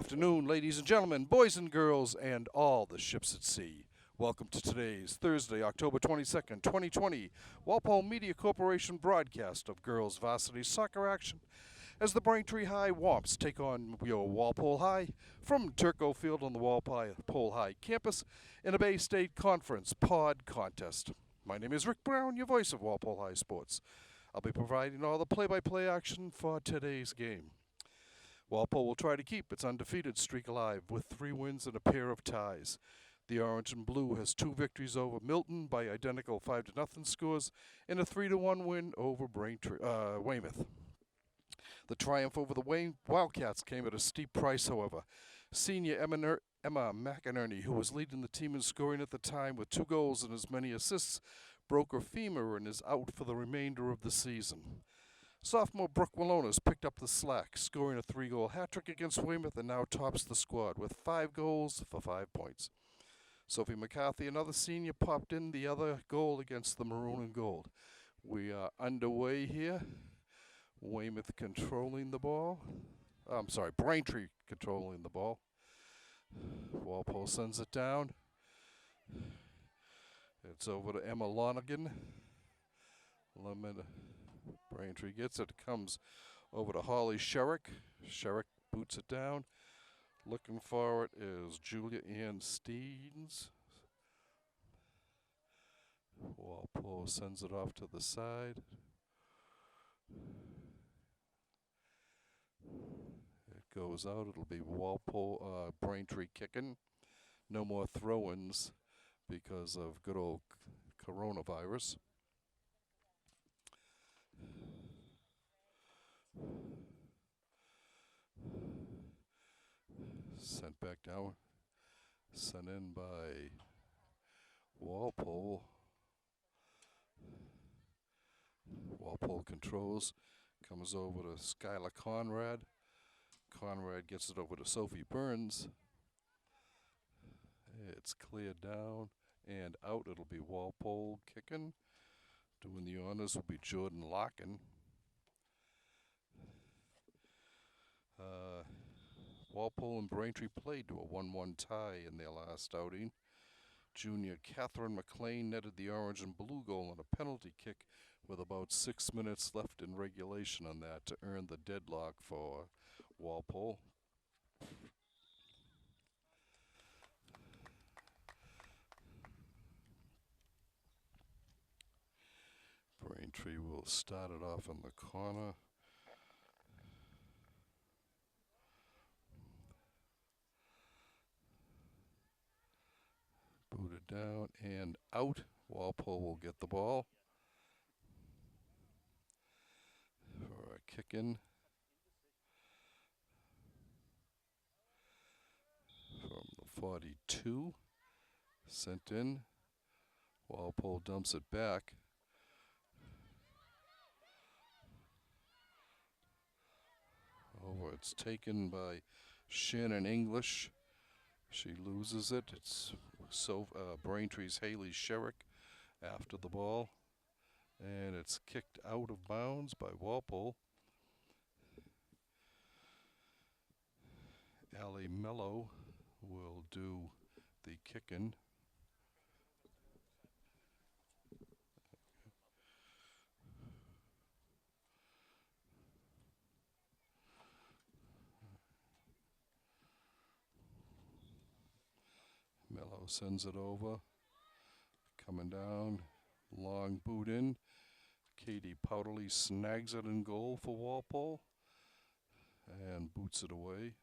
afternoon, ladies and gentlemen, boys and girls, and all the ships at sea. Welcome to today's Thursday, October 22nd, 2020, Walpole Media Corporation broadcast of girls varsity soccer action as the Braintree High Womps take on your Walpole High from Turco Field on the Walpole High campus in a Bay State Conference pod contest. My name is Rick Brown, your voice of Walpole High Sports. I'll be providing all the play-by-play action for today's game. Walpole will try to keep its undefeated streak alive with 3 wins and a pair of ties. The Orange and Blue has 2 victories over Milton by identical 5-0 scores and a 3-1 win over Weymouth. The triumph over the Wildcats came at a steep price, however. Senior Emma McInerney, who was leading the team in scoring at the time with 2 goals and as many assists, broke her femur and is out for the remainder of the season. Sophomore Brooke Wallonas picked up the slack, scoring a 3-goal hat-trick against Weymouth and now tops the squad with 5 goals for 5 points. Sophie McCarthy, another senior, popped in the other goal against the Maroon and Gold. We are underway here. Weymouth controlling the ball. Braintree controlling the ball. Walpole sends it down. It's over to Emma Lonergan. Braintree gets it. Comes over to Holly Sherrick. Sherrick boots it down. Looking for it is Julia Ann Steens. Walpole sends it off to the side. It goes out. It'll be Braintree kicking. No more throw-ins because of good old coronavirus. Sent back down. Sent in by Walpole. Walpole controls. Comes over to Skylar Conrad. Conrad gets it over to Sophie Burns. It's cleared down and out. It'll be Walpole kicking. Doing the honors will be Jordan Larkin. Walpole and Braintree played to a 1-1 tie in their last outing. Junior Catherine McLean netted the Orange and Blue goal on a penalty kick with about 6 minutes left in regulation on that to earn the deadlock for Walpole. Braintree will start it off in the corner. Booted down and out. Walpole will get the ball. For a kick in. From the 42. Sent in. Walpole dumps it back. Over, it's taken by Shannon English. She loses it. It's Braintree's Haley Sherrick after the ball. And it's kicked out of bounds by Walpole. Allie Mello will do the kicking. Mello sends it over. Coming down. Long boot in. Katie Powderly snags it in goal for Walpole. And boots it away.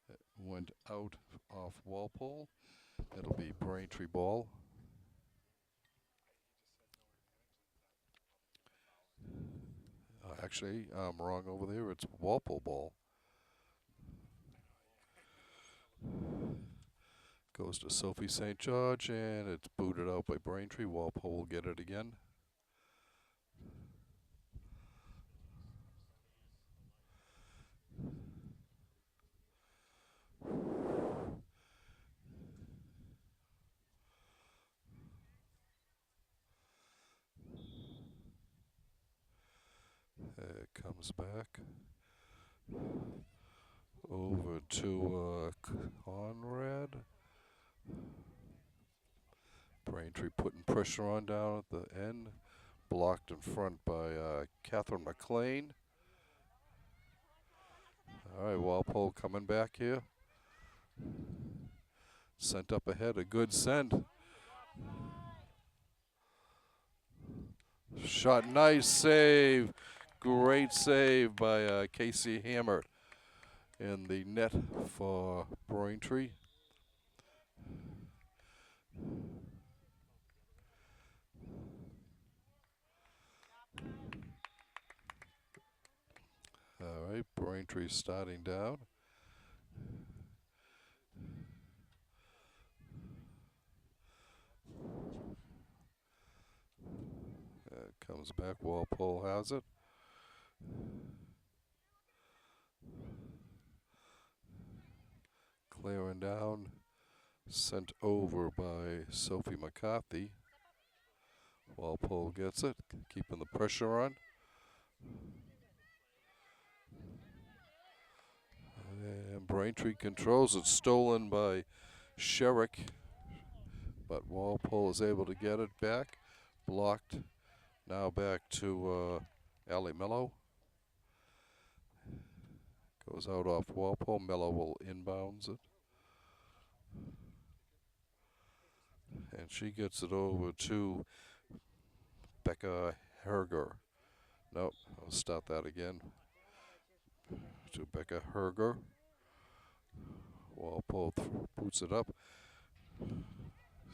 It went out off Walpole. It'll be Braintree ball. Actually, I'm wrong over there. It's Walpole ball. Goes to Sophie St. George, and it's booted out by Braintree. Walpole will get it again. It comes back over to Conrad. Braintree putting pressure on down at the end. Blocked in front by Catherine McLean. All right, Walpole coming back here. Sent up ahead, a good send. Shot, nice save. Great save by Casey Hammer in the net for Braintree. All right, Braintree starting down. Comes back, Walpole has it. Clearing down, sent over by Sophie McCarthy. Walpole gets it, keeping the pressure on. And Braintree controls it, stolen by Sherrick. But Walpole is able to get it back. Blocked. Now back to Ali Mello. Goes out off Walpole. Mello will inbounds it. And she gets it over to Becca Herger. Nope, I'll start that again. To Becca Herger. Walpole boots it up.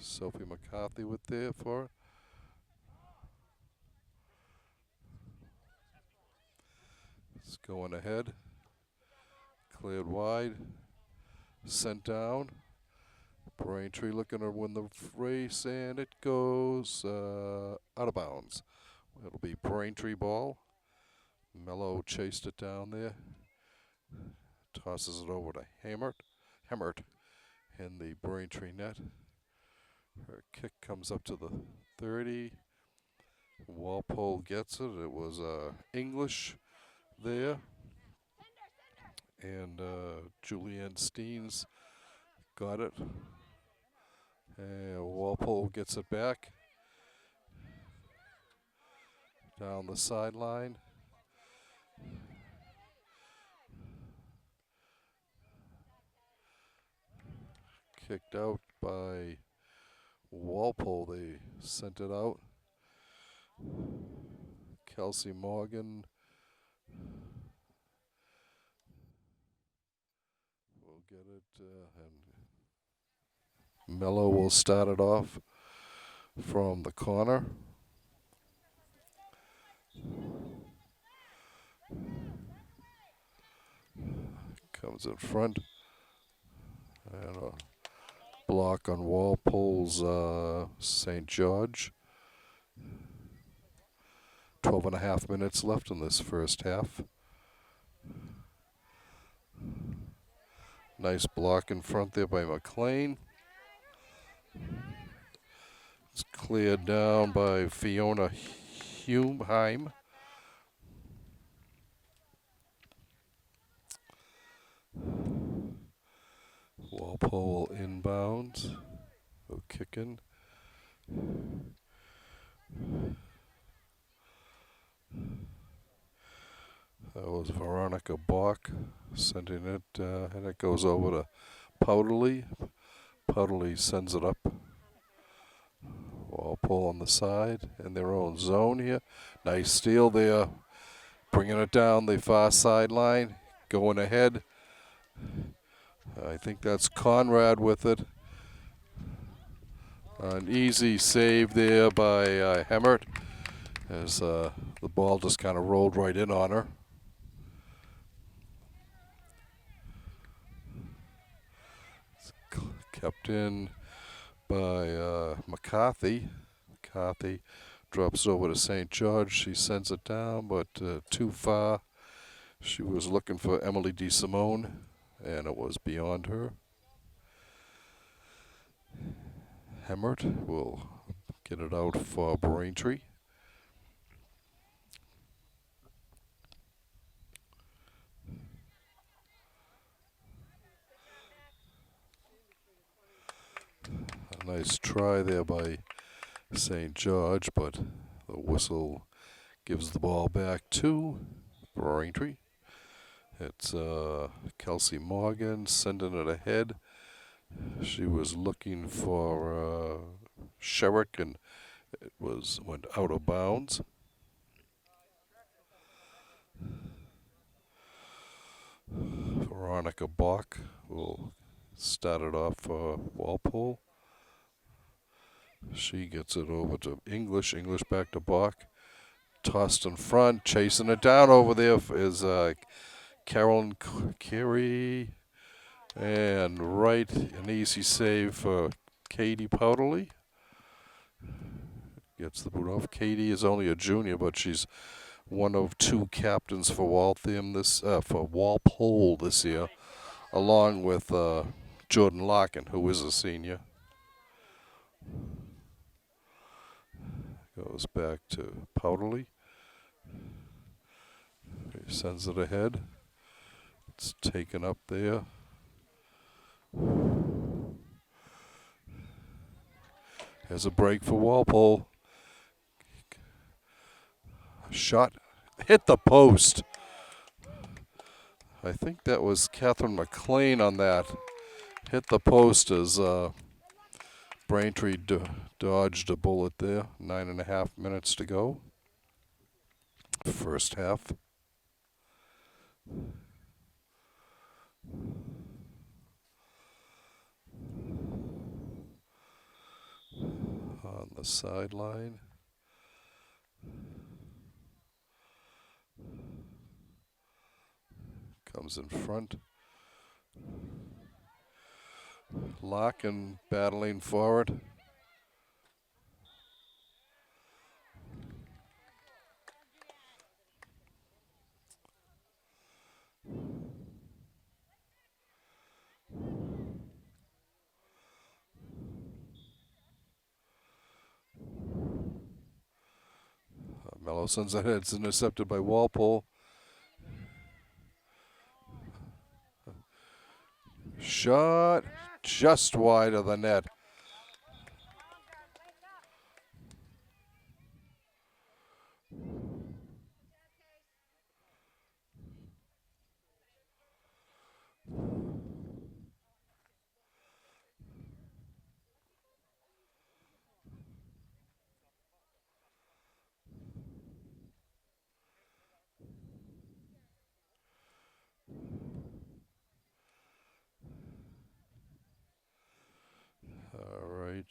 Sophie McCarthy with there for it. It's going ahead. Cleared wide. Sent down. Braintree looking to win the race, and it goes out of bounds. It'll be Braintree ball. Mello chased it down there. Tosses it over to Hemmert in the Braintree net. Her kick comes up to the 30. Walpole gets it. It was English there. And Julianne Steens got it. And Walpole gets it back. Down the sideline. Kicked out by Walpole. They sent it out. Kelsey Morgan will get it, and Mello will start it off from the corner. Comes in front. And a block on Walpole's St. George. 12.5 minutes left in this first half. Nice block in front there by McLean. It's cleared down by Fiona Humeheim. Walpole inbounds. Go kicking. That was Veronica Bach sending it, and it goes over to Powderly. Powderly sends it up. Walpole on the side in their own zone here. Nice steal there. Bringing it down the far sideline. Going ahead. I think that's Conrad with it. An easy save there by Hemmert as the ball just kind of rolled right in on her. It's kept in by McCarthy. McCarthy drops over to St. George. She sends it down, but too far. She was looking for Emily DeSimone, and it was beyond her. Hemmert will get it out for Braintree. Nice try there by St. George, but the whistle gives the ball back to Braintree. It's Kelsey Morgan sending it ahead. She was looking for Sherrick, and it went out of bounds. Veronica Bach will start it off for Walpole. She gets it over to English. English back to Bach. Tossed in front, chasing it down over there is Carolyn Carey. And right, an easy save for Katie Powderly. Gets the boot off. Katie is only a junior, but she's one of two captains for Walpole this year, along with Jordan Larkin, who is a senior. Goes back to Powderly. He sends it ahead. It's taken up there. Has a break for Walpole. Shot hit the post. I think that was Catherine McLean on that. Hit the post as Braintree dodged a bullet there. 9.5 minutes to go. First half. On the sideline. Comes in front. Larkin battling forward. Mello sends ahead. It's intercepted by Walpole. Shot just wide of the net. All right,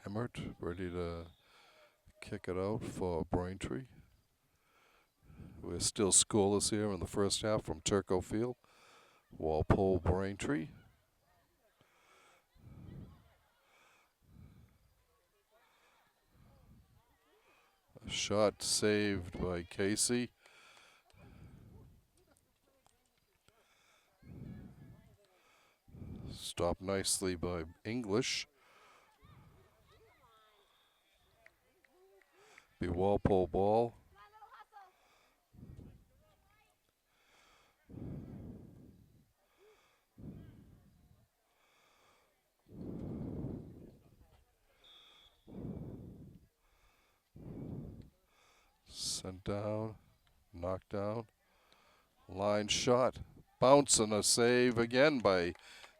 Emmert ready to kick it out for Braintree. We're still scoreless here in the first half from Turco Field. Walpole Braintree. A shot saved by Casey. Stopped nicely by English. Be Walpole ball. Sent down, knocked down. Line shot. Bounce and a save again by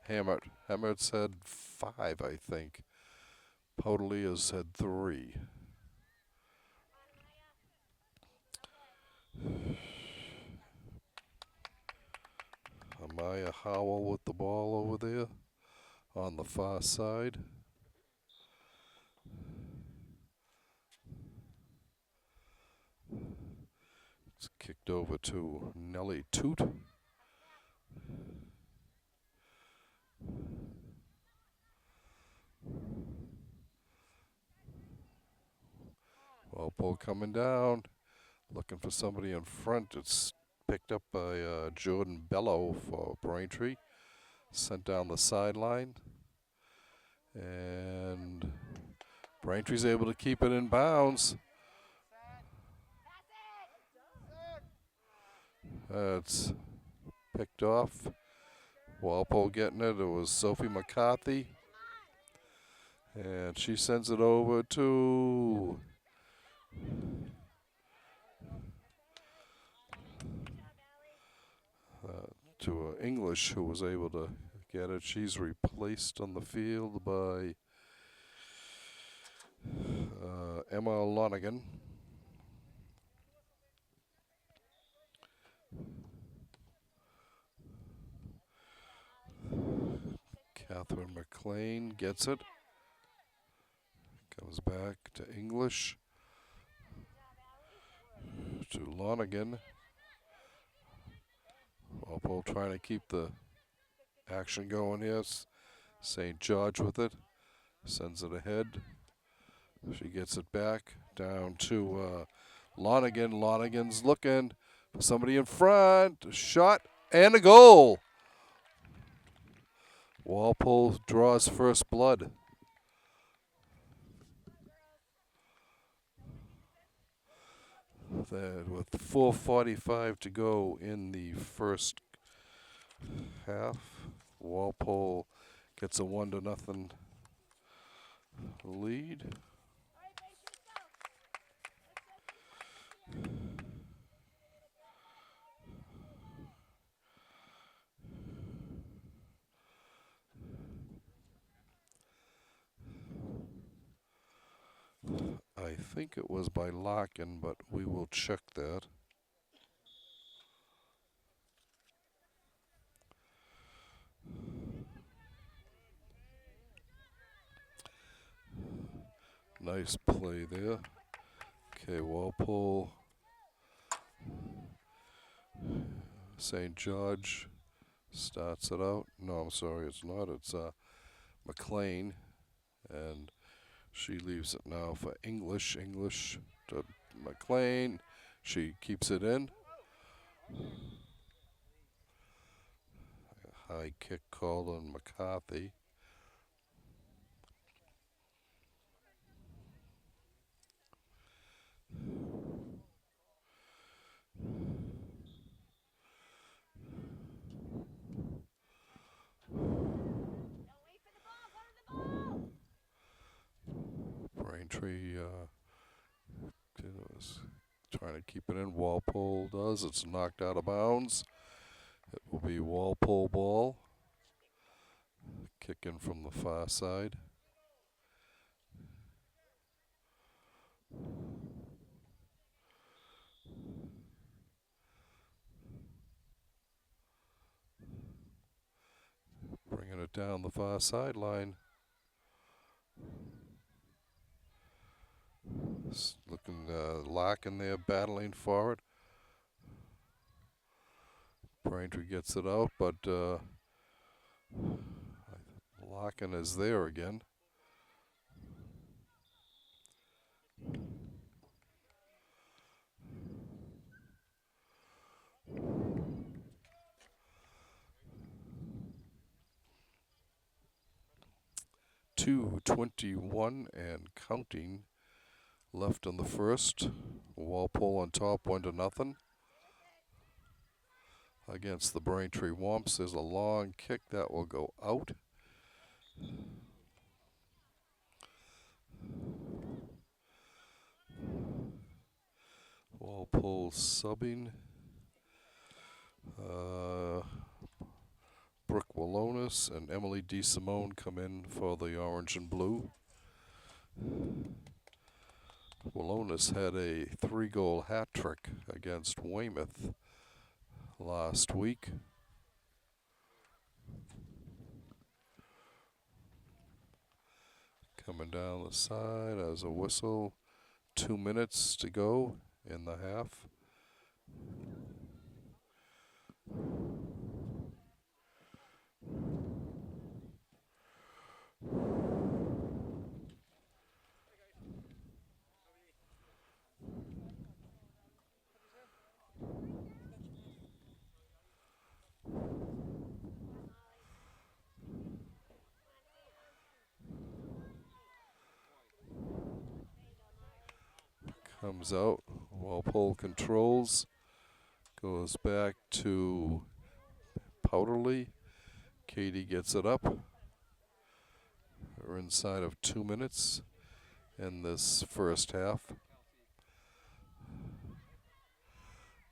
Hammert. Hammert's had 5, I think. Powderly has had 3. Amaya Howell with the ball over there on the far side. It's kicked over to Nellie Toot. Walpole coming down, looking for somebody in front. It's picked up by Jordan Bello for Braintree. Sent down the sideline. And Braintree's able to keep it in bounds. It's picked off. Walpole getting it. It was Sophie McCarthy. And she sends it over to English, who was able to get it. She's replaced on the field by Emma Lonigan. Catherine McLean gets it. Comes back to English. To Lonigan. Walpole trying to keep the action going here. St. George with it. Sends it ahead. She gets it back down to Lonigan. Lonigan's looking for somebody in front. A shot and a goal. Walpole draws first blood. With 4:45 to go in the first half, Walpole gets a 1-0 lead. I think it was by Larkin, but we will check that. Nice play there. Okay, Walpole. St. George starts it out. No, I'm sorry, it's not. It's McLean. And she leaves it now for English. English to McLean. She keeps it in. High kick called on McCarthy. Braintree is trying to keep it in. Walpole does. It's knocked out of bounds. It will be Walpole ball. Kick in from the far side. Bringing it down the far sideline. Looking Larkin there battling for it. Braintree gets it out, but Larkin is there again. .221 and counting left in the first. Walpole on top, 1-0 against the Braintree Womps. There's a long kick that will go out. Walpole subbing. Brooke Wallonis and Emily DeSimone come in for the orange and blue. Wallonis had a 3-goal hat trick against Weymouth last week. Coming down the side as a whistle. 2 minutes to go in the half. Comes out. Walpole controls. Goes back to Powderly. Katie gets it up. Her inside of 2 minutes in this first half.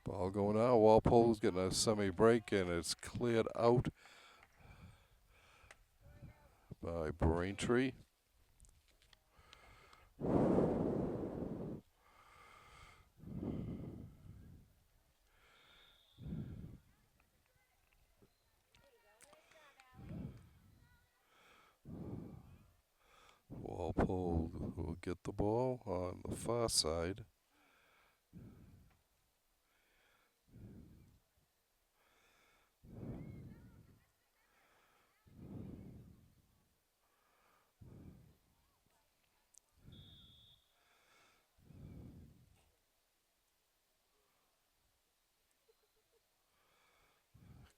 Ball going out. Walpole's getting a semi-break, and it's cleared out by Braintree. Walpole will get the ball on the far side.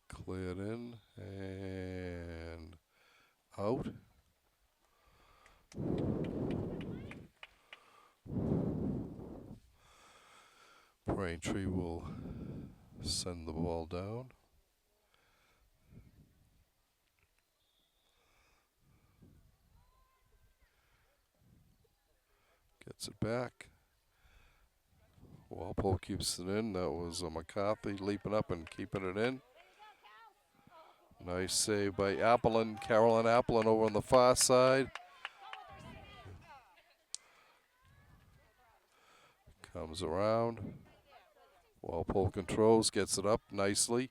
Cleared in and out. Braintree will send the ball down. Gets it back. Walpole keeps it in. That was McCarthy leaping up and keeping it in. Nice save by Appleton, Carolyn Appleton over on the far side. Comes around. Walpole controls, gets it up nicely.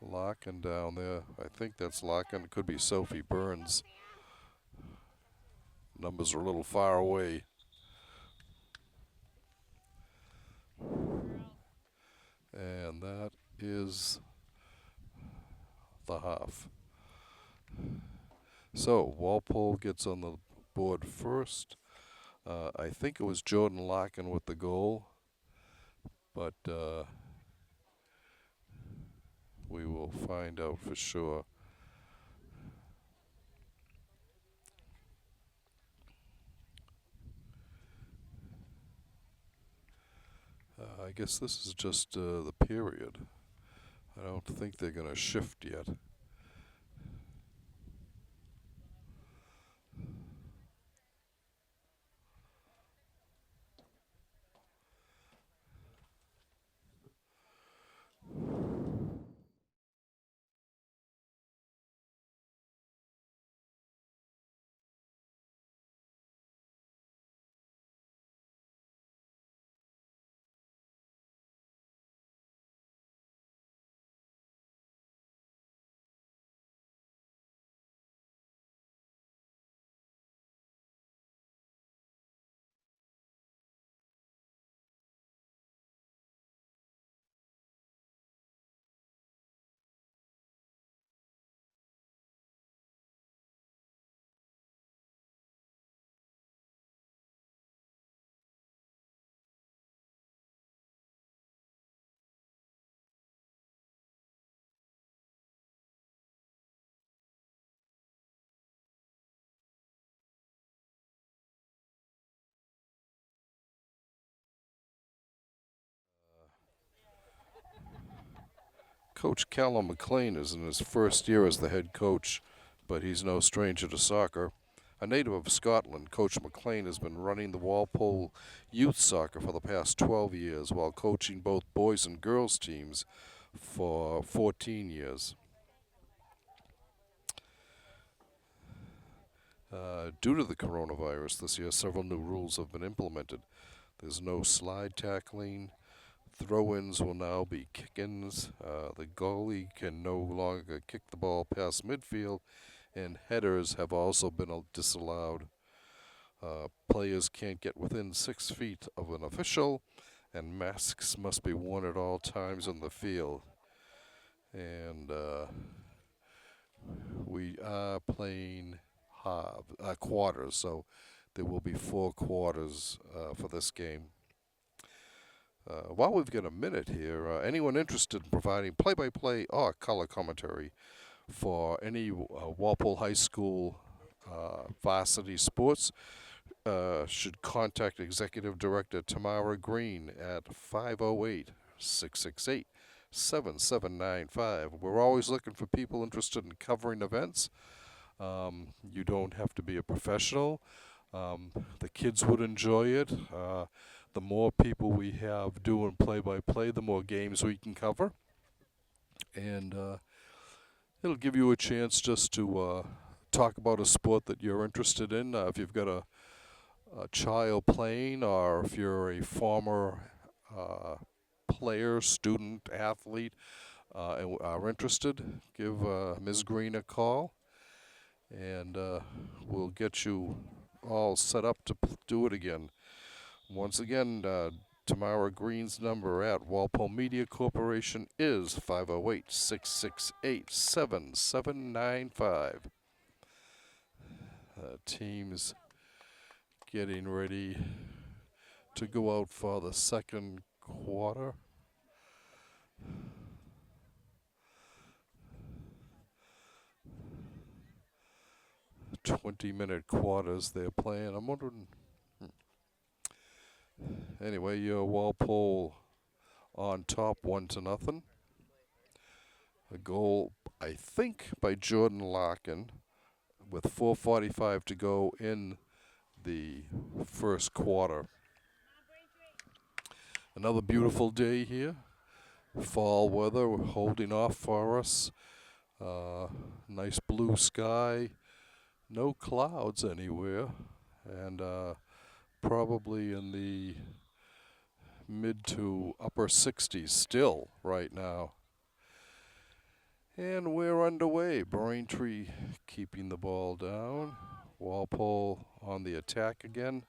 Larkin down there. I think that's Larkin. Could be Sophie Burns. Numbers are a little far away. And that is the half. So Walpole gets on the board first. I think it was Jordan Larkin with the goal, but we will find out for sure. I guess this is just the period. I don't think they're going to shift yet. Coach Callum McLean is in his first year as the head coach, but he's no stranger to soccer. A native of Scotland, Coach McLean has been running the Walpole youth soccer for the past 12 years while coaching both boys and girls teams for 14 years. Due to the coronavirus this year, several new rules have been implemented. There's no slide tackling. Throw-ins will now be kick-ins. The goalie can no longer kick the ball past midfield, and headers have also been disallowed. Players can't get within 6 feet of an official, and masks must be worn at all times on the field. And we are playing quarters, so there will be 4 quarters for this game. While we've got a minute here, anyone interested in providing play-by-play or color commentary for any Walpole High School varsity sports should contact Executive Director Tamara Green at 508-668-9300. 7795. We're always looking for people interested in covering events. You don't have to be a professional. The kids would enjoy it. The more people we have doing play-by-play, the more games we can cover. And it'll give you a chance just to talk about a sport that you're interested in. If you've got a child playing, or if you're a former player, student, athlete, and are interested, give Ms. Green a call, and we'll get you all set up to do it again. Once again, Tamara Green's number at Walpole Media Corporation is 508-668-7795. Team's getting ready to go out for the second quarter. "20-minute quarters they're playing. I'm wondering. Anyway, your Walpole on top, 1-0. A goal, I think, by Jordan Larkin, with 4:45 to go in the first quarter. Another beautiful day here. Fall weather holding off for us. Nice blue sky. No clouds anywhere. And probably in the mid to upper 60s still right now. And we're underway. Braintree keeping the ball down. Walpole on the attack again.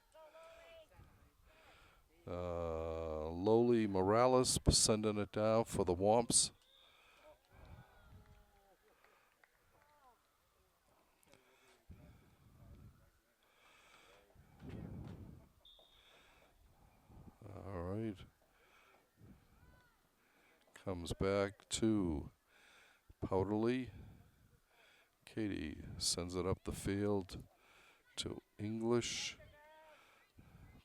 Lowly Morales sending it down for the Womps. All right. Comes back to Powderly. Katie sends it up the field to English.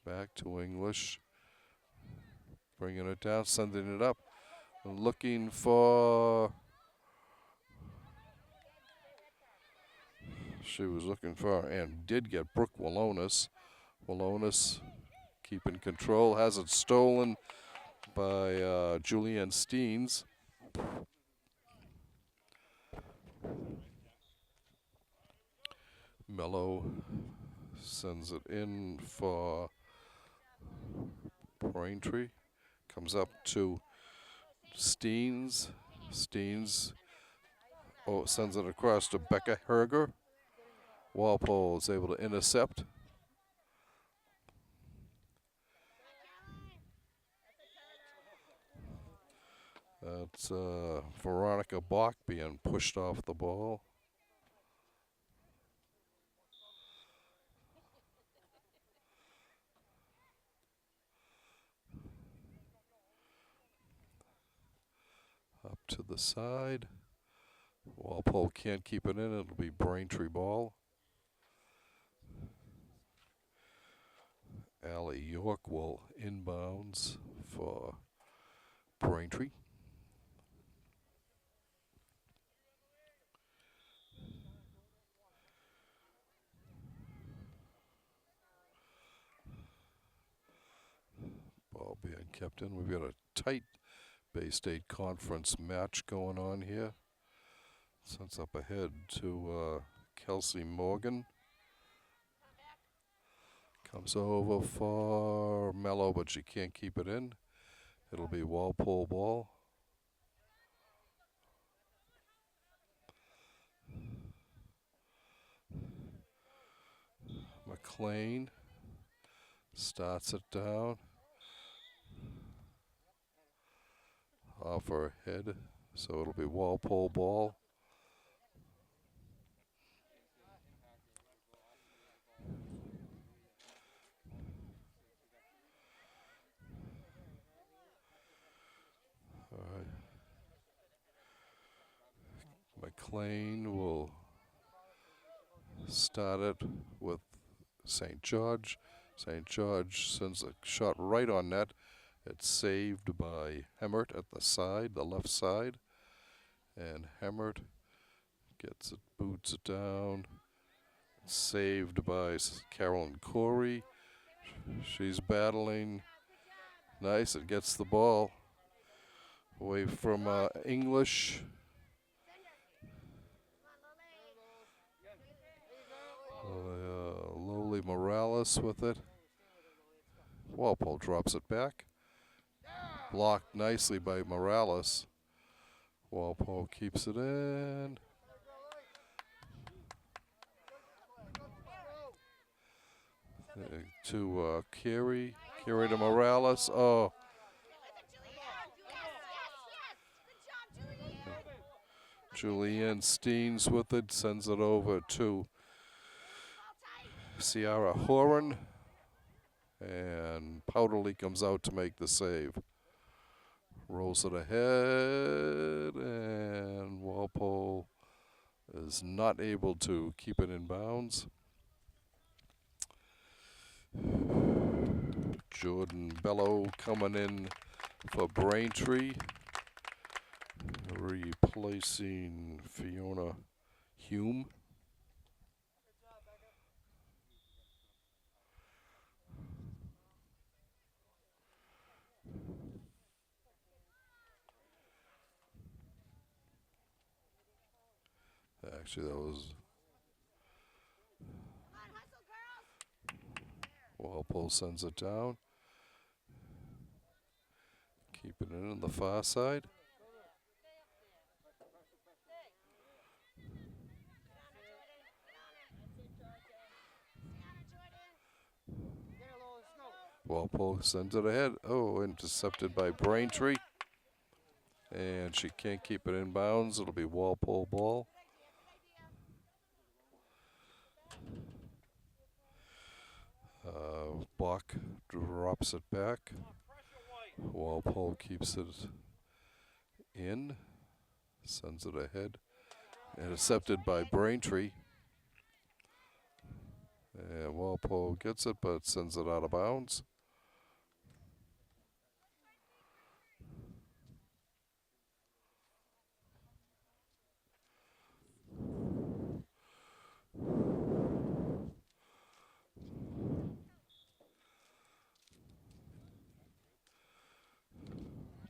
Back to English. Bringing it down, sending it up. Looking for... She was looking for, and did get Brooke Walonis. Walonis keeping control. Has it stolen by Julianne Steens. Mello sends it in for Braintree. Comes up to Steens. Steens sends it across to Becca Herger. Walpole is able to intercept. That's Veronica Bach being pushed off the ball. Up to the side. Walpole can't keep it in. It'll be Braintree ball. Allie York will inbounds for Braintree. Ball being kept in. We've got a tight Bay State Conference match going on here. Sends up ahead to Kelsey Morgan. Comes over for Mello, but she can't keep it in. It'll be Walpole ball. McLean starts it down. Off her head, so it'll be Walpole ball. All right. McLean will start it with St. George. St. George sends a shot right on net, It's saved by Hemmert at the side, the left side. And Hemmert gets it, boots it down. Saved by Carolyn Corey. She's battling. Nice, it gets the ball away from English. Lowly Morales with it. Walpole drops it back. Blocked nicely by Morales. Walpole keeps it in. To Carey. Carey to Morales. Oh. Julianne Steens with it. Sends it over to Ciara Horan. And Powderly comes out to make the save. Rolls it ahead. And Walpole is not able to keep it in bounds. Jordan Bello coming in for Braintree, replacing Fiona Hume. Actually, that was Walpole sends it down. Keeping it on the far side. Walpole sends it ahead. Oh, intercepted by Braintree. And she can't keep it in bounds. It'll be Walpole ball. Bach drops it back. Walpole keeps it in. Sends it ahead. Intercepted by Braintree. And Walpole gets it, but sends it out of bounds.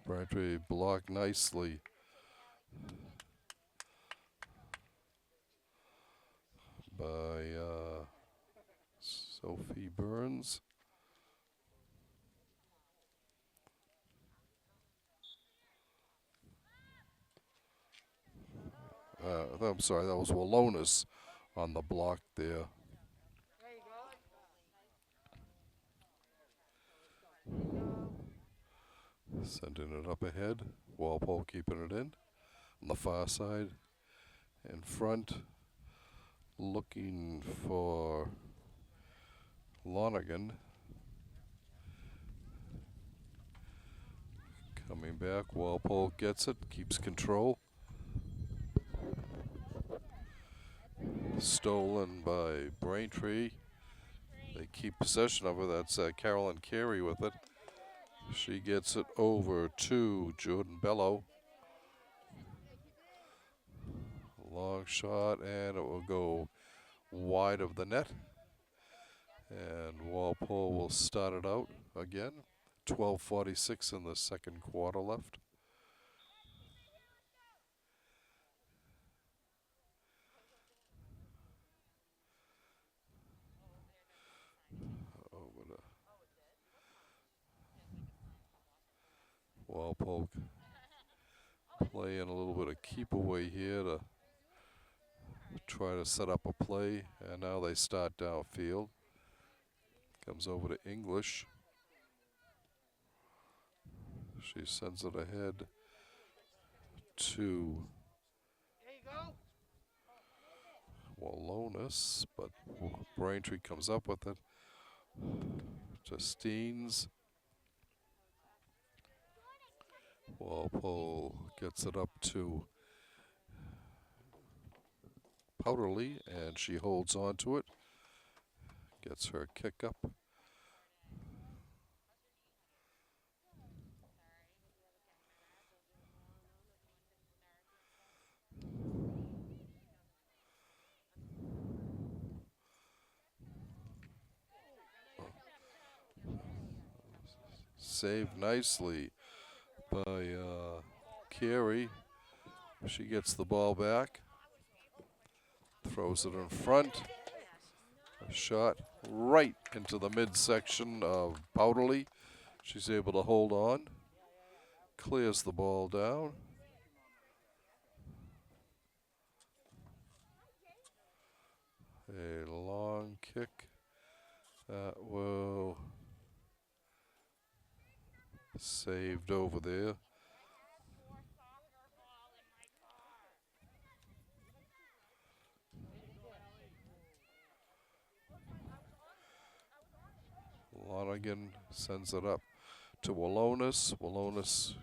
Braintree blocked nicely by Sophie Burns. I'm sorry, that was Wallonis on the block there. Sending it up ahead. Walpole keeping it in. On the far side. In front. Looking for Lonergan. Coming back. Walpole gets it. Keeps control. Stolen by Braintree. They keep possession of her. That's Carolyn Carey with it. She gets it over to Jordan Bello. Long shot, and it will go wide of the net. And Walpole will start it out again. 12:46 in the second quarter left. Walpole playing a little bit of keep away here to try to set up a play, and now they start downfield. Comes over to English. She sends it ahead to Wallonis, but Braintree comes up with it. Justine's. Walpole gets it up to Powderly, and she holds on to it. Gets her kick up. Saved nicely by Carey. She gets the ball back. Throws it in front. A shot right into the midsection of Powderly. She's able to hold on. Clears the ball down. A long kick that will saved over there. Lonigan sends it up to Wallonis. Wallonis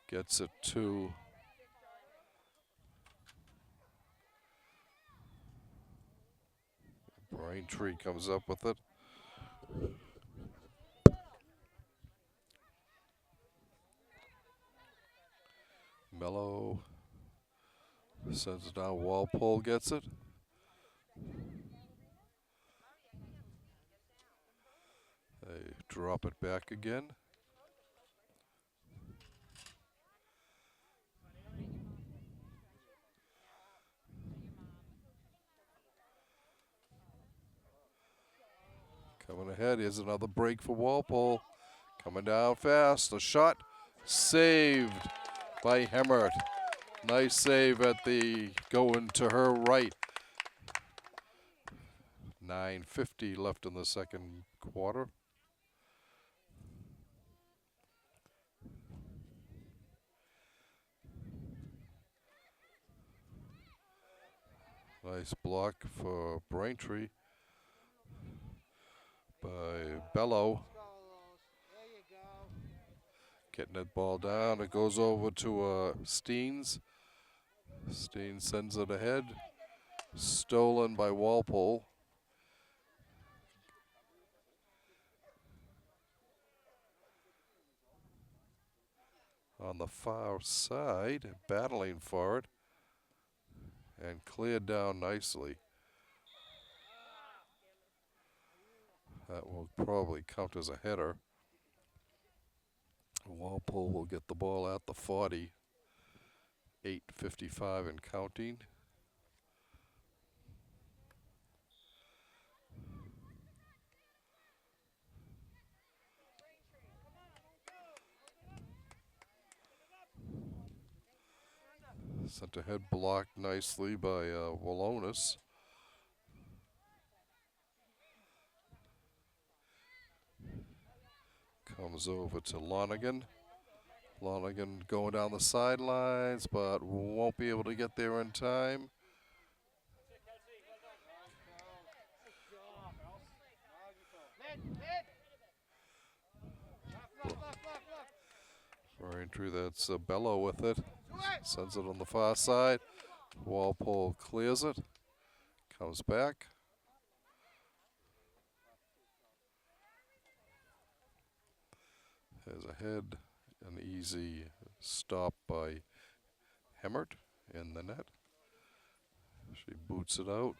gets it to Braintree, comes up with it. Mello sends it down. Walpole gets it. They drop it back again. Coming ahead. Here's another break for Walpole. Coming down fast. A shot saved by Hemmert. Nice save at the going to her right. 9:50 left in the second quarter. Nice block for Braintree by Bello. Getting that ball down. It goes over to Steens. Steens sends it ahead. Stolen by Walpole. On the far side, battling for it. And cleared down nicely. That will probably count as a header. Walpole will get the ball at the 40. 8:55 and counting. Sent ahead, blocked nicely by Wallonis. Comes over to Lonigan. Lonigan going down the sidelines, but won't be able to get there in time. Braintree, that's Bello with it. Sends it on the far side. Walpole clears it. Comes back. Has a head. An easy stop by Hemmert in the net. She boots it out.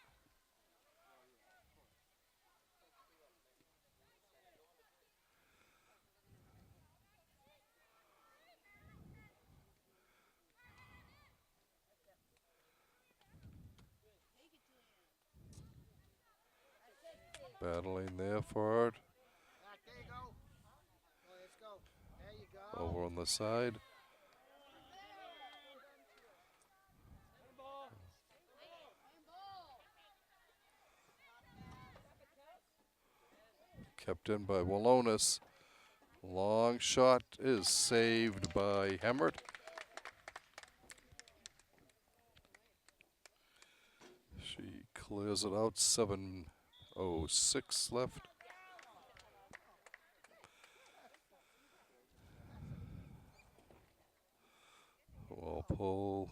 Battling there for it. Over on the side. Kept in by Wallonis. Long shot is saved by Hemmert. She clears it out. 7:06 left. Walpole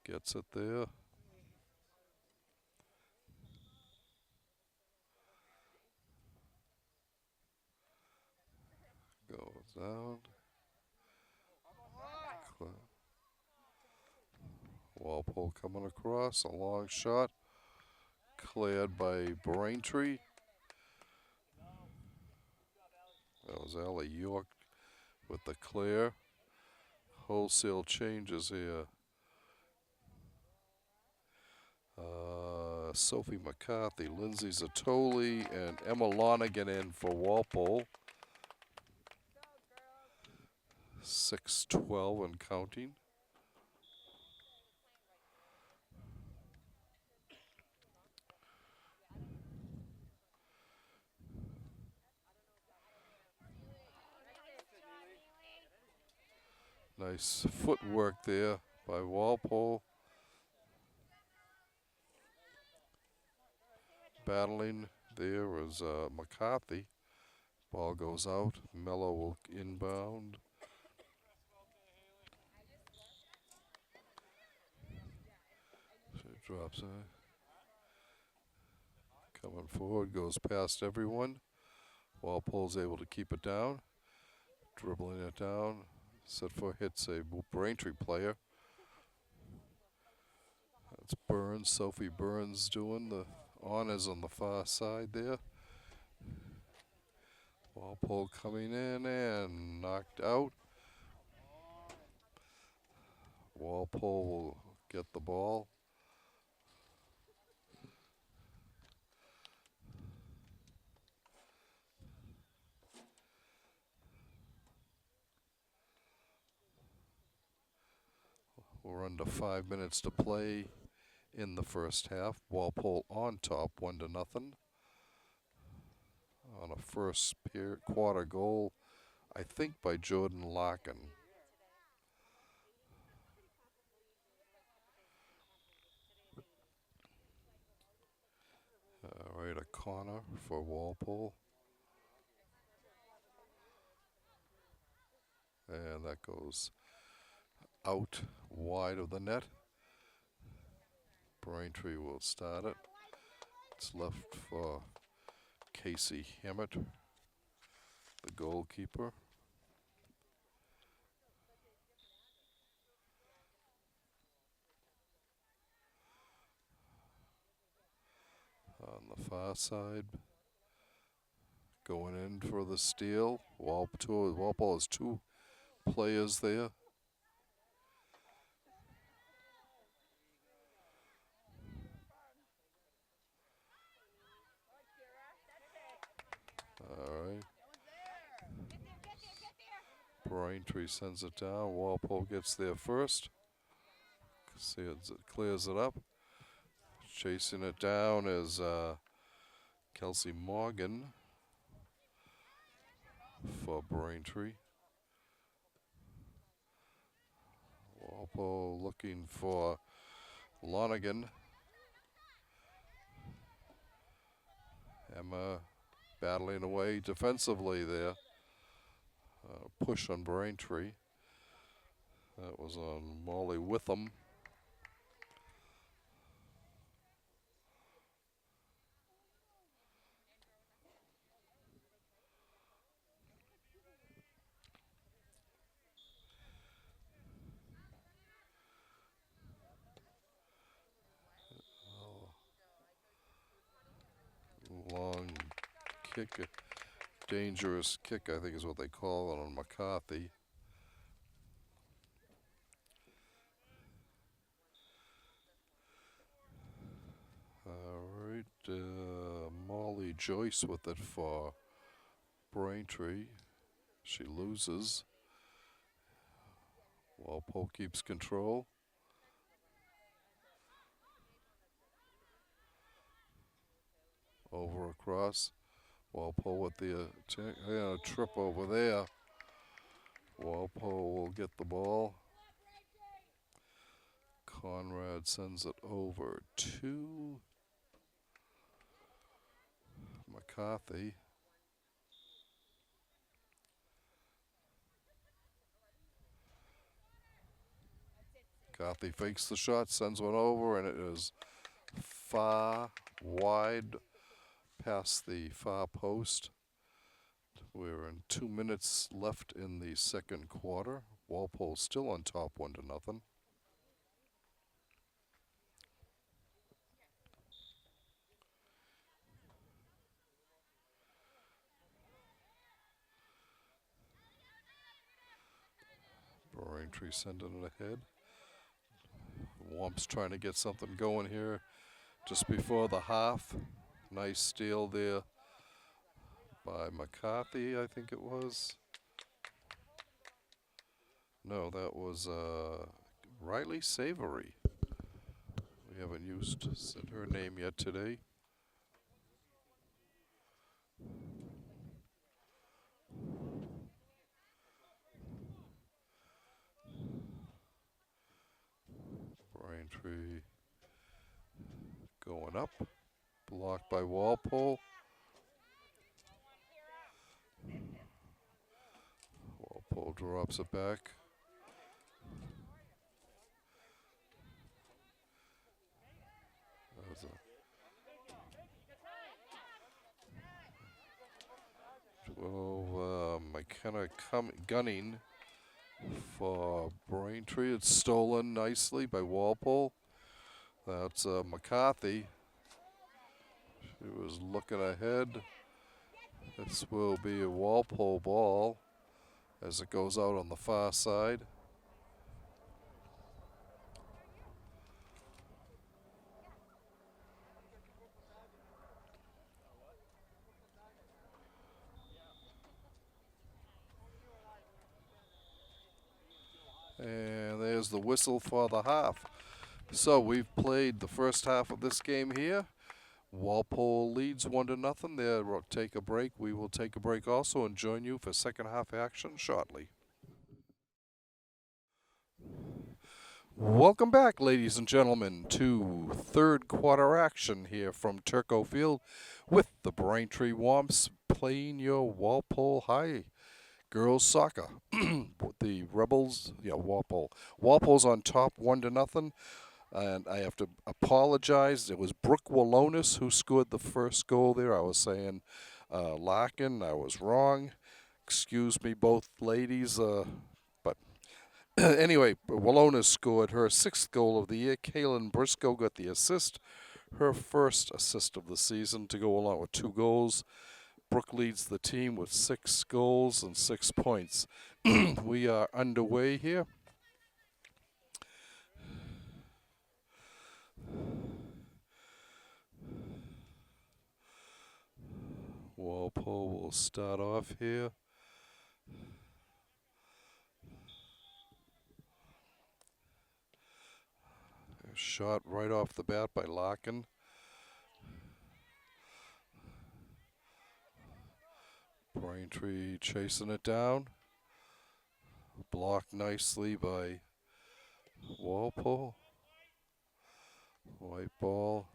gets it there. Goes down. Walpole coming across. A long shot. Cleared by Braintree. That was Allie York with the clear. Wholesale changes here. Sophie McCarthy, Lindsay Zatoli, and Emma Lonigan in for Walpole. 6-12 and counting. Nice footwork there by Walpole. Battling there was McCarthy. Ball goes out. Mello will inbound. She drops it. Coming forward, goes past everyone. Walpole's able to keep it down. Dribbling it down. Set for hits a Braintree player. That's Burns, Sophie Burns doing the honors on the far side there. Walpole coming in and knocked out. Walpole will get the ball. We're under 5 minutes to play in the first half. Walpole on top, 1-0. On a first quarter goal, I think by Jordan Larkin. Right, a corner for Walpole. And that goes out wide of the net. Braintree will start it. It's left for Casey Hammett, the goalkeeper. On the far side, going in for the steal. Walpole has two players there. All right. Braintree sends it down. Walpole gets there first. See it clears it up. Chasing it down is Kelsey Morgan for Braintree. Walpole looking for Lonigan. Emma battling away defensively there. Push on Braintree. That was on Molly Witham. Long kick, dangerous kick, I think is what they call it on McCarthy. All right, Molly Joyce with it for Braintree. She loses. Walpole keeps control. Over across. Walpole with the trip over there. Walpole will get the ball. Conrad sends it over to McCarthy. McCarthy fakes the shot, sends one over, and it is far wide past the far post. We're in 2 minutes left in the second quarter. Walpole still on top, 1-0. Braintree sending it ahead. Womps trying to get something going here just before the half. Nice steal there by McCarthy, I think it was. No, that was Riley Savory. We haven't said her name yet today. Braintree going up. Blocked by Walpole. Walpole drops it back. McKenna gunning for Braintree. It's stolen nicely by Walpole. That's McCarthy. She was looking ahead. This will be a Walpole ball as it goes out on the far side. And there's the whistle for the half. So we've played the first half of this game here. Walpole leads 1-0. They'll take a break. We will take a break also and join you for second half action shortly. Welcome back, ladies and gentlemen, to third quarter action here from Turco Field with the Braintree Womps playing your Walpole High girls soccer. The Rebels, Walpole. Walpole's on top 1-0. And I have to apologize. It was Brooke Wallonis who scored the first goal there. I was saying Larkin. I was wrong. Excuse me, both ladies. But anyway, Wallonis scored her sixth goal of the year. Kaylin Briscoe got the assist. Her first assist of the season to go along with 2 goals. Brooke leads the team with 6 goals and 6 points. We are underway here. Walpole will start off here. Shot right off the bat by Larkin. Braintree chasing it down. Blocked nicely by Walpole. White ball.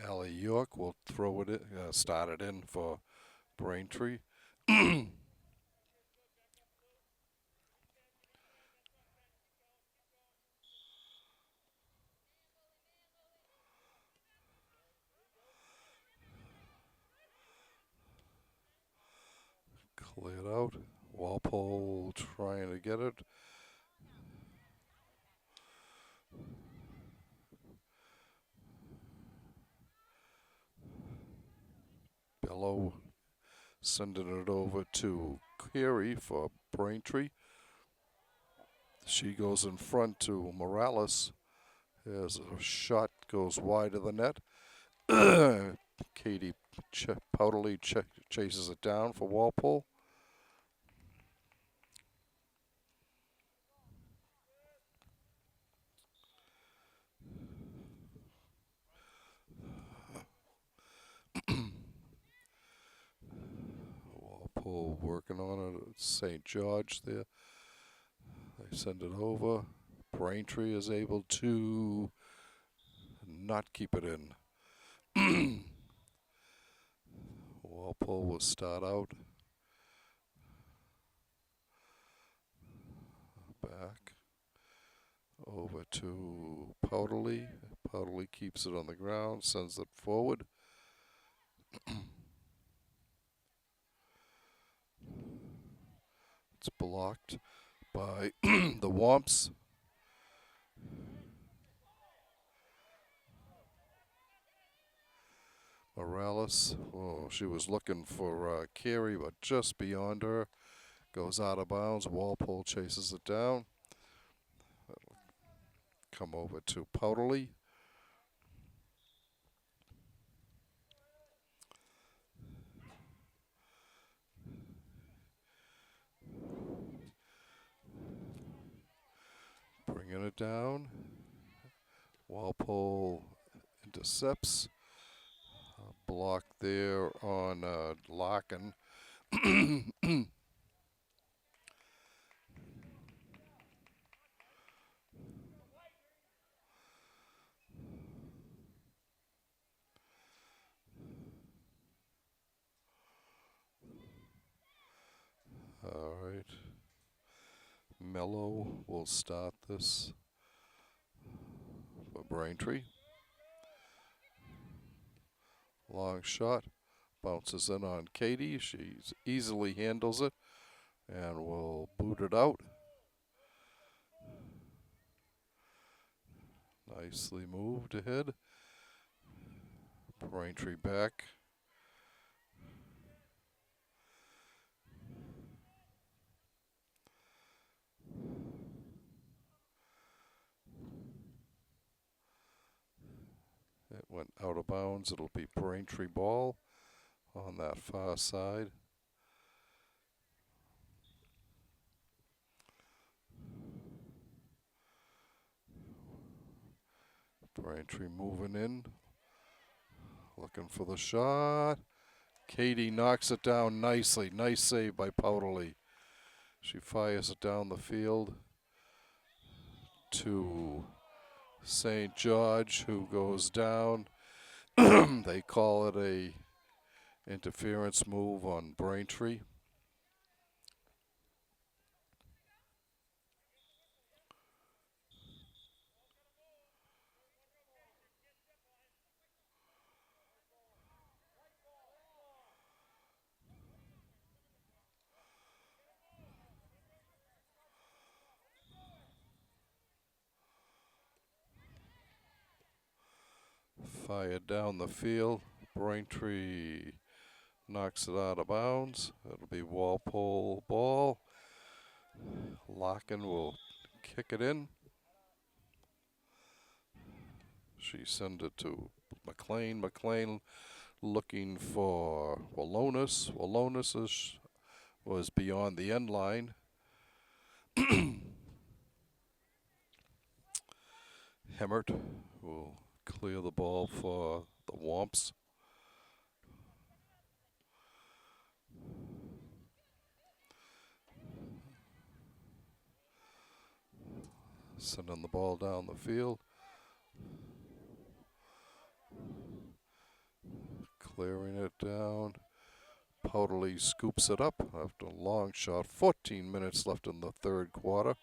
Allie York will throw it in, start it in for Braintree. Cleared out. Walpole trying to get it. Bello sending it over to Carey for Braintree. She goes in front to Morales. There's a shot, goes wide of the net. Katie Powderly chases it down for Walpole. Walpole working on it. St. George there. They send it over. Braintree is able to not keep it in. Walpole will start out. Back. Over to Powderly. Powderly keeps it on the ground, sends it forward. It's blocked by the Womps. Morales, oh, she was looking for Carey, but just beyond her. Goes out of bounds. Walpole chases it down. Come over to Powderly. Bringing it down. Walpole intercepts. Block there on Larkin. All right. Mello will start this for Braintree. Long shot. Bounces in on Katie. She easily handles it and will boot it out. Nicely moved ahead. Braintree back. It went out of bounds. It'll be Braintree ball on that far side. Braintree moving in. Looking for the shot. Katie knocks it down nicely. Nice save by Powderly. She fires it down the field to St. George, who goes down. They call it a interference move on Braintree. Fired down the field. Braintree knocks it out of bounds. It'll be Walpole ball. Larkin will kick it in. She sends it to McLean. McLean looking for Wallonis. Wallonis was beyond the end line. Hemmert will clear the ball for the Womps. Sending the ball down the field. Clearing it down. Powderly scoops it up after a long shot. 14 minutes left in the third quarter.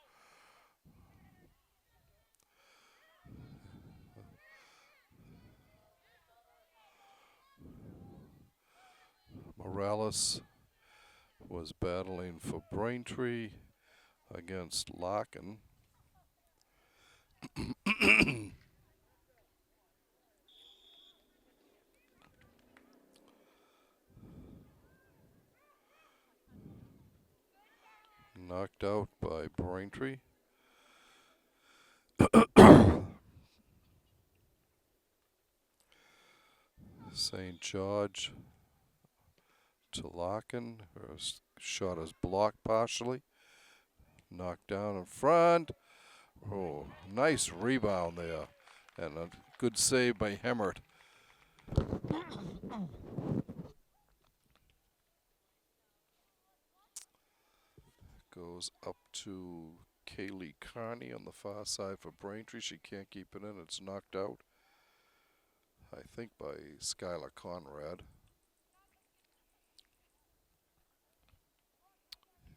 Morales was battling for Braintree against Larkin. Knocked out by Braintree. St. George to Larkin. Her shot is blocked partially. Knocked down in front. Oh, nice rebound there. And a good save by Hemmert. Goes up to Kaylee Carney on the far side for Braintree. She can't keep it in. It's knocked out, I think, by Skylar Conrad.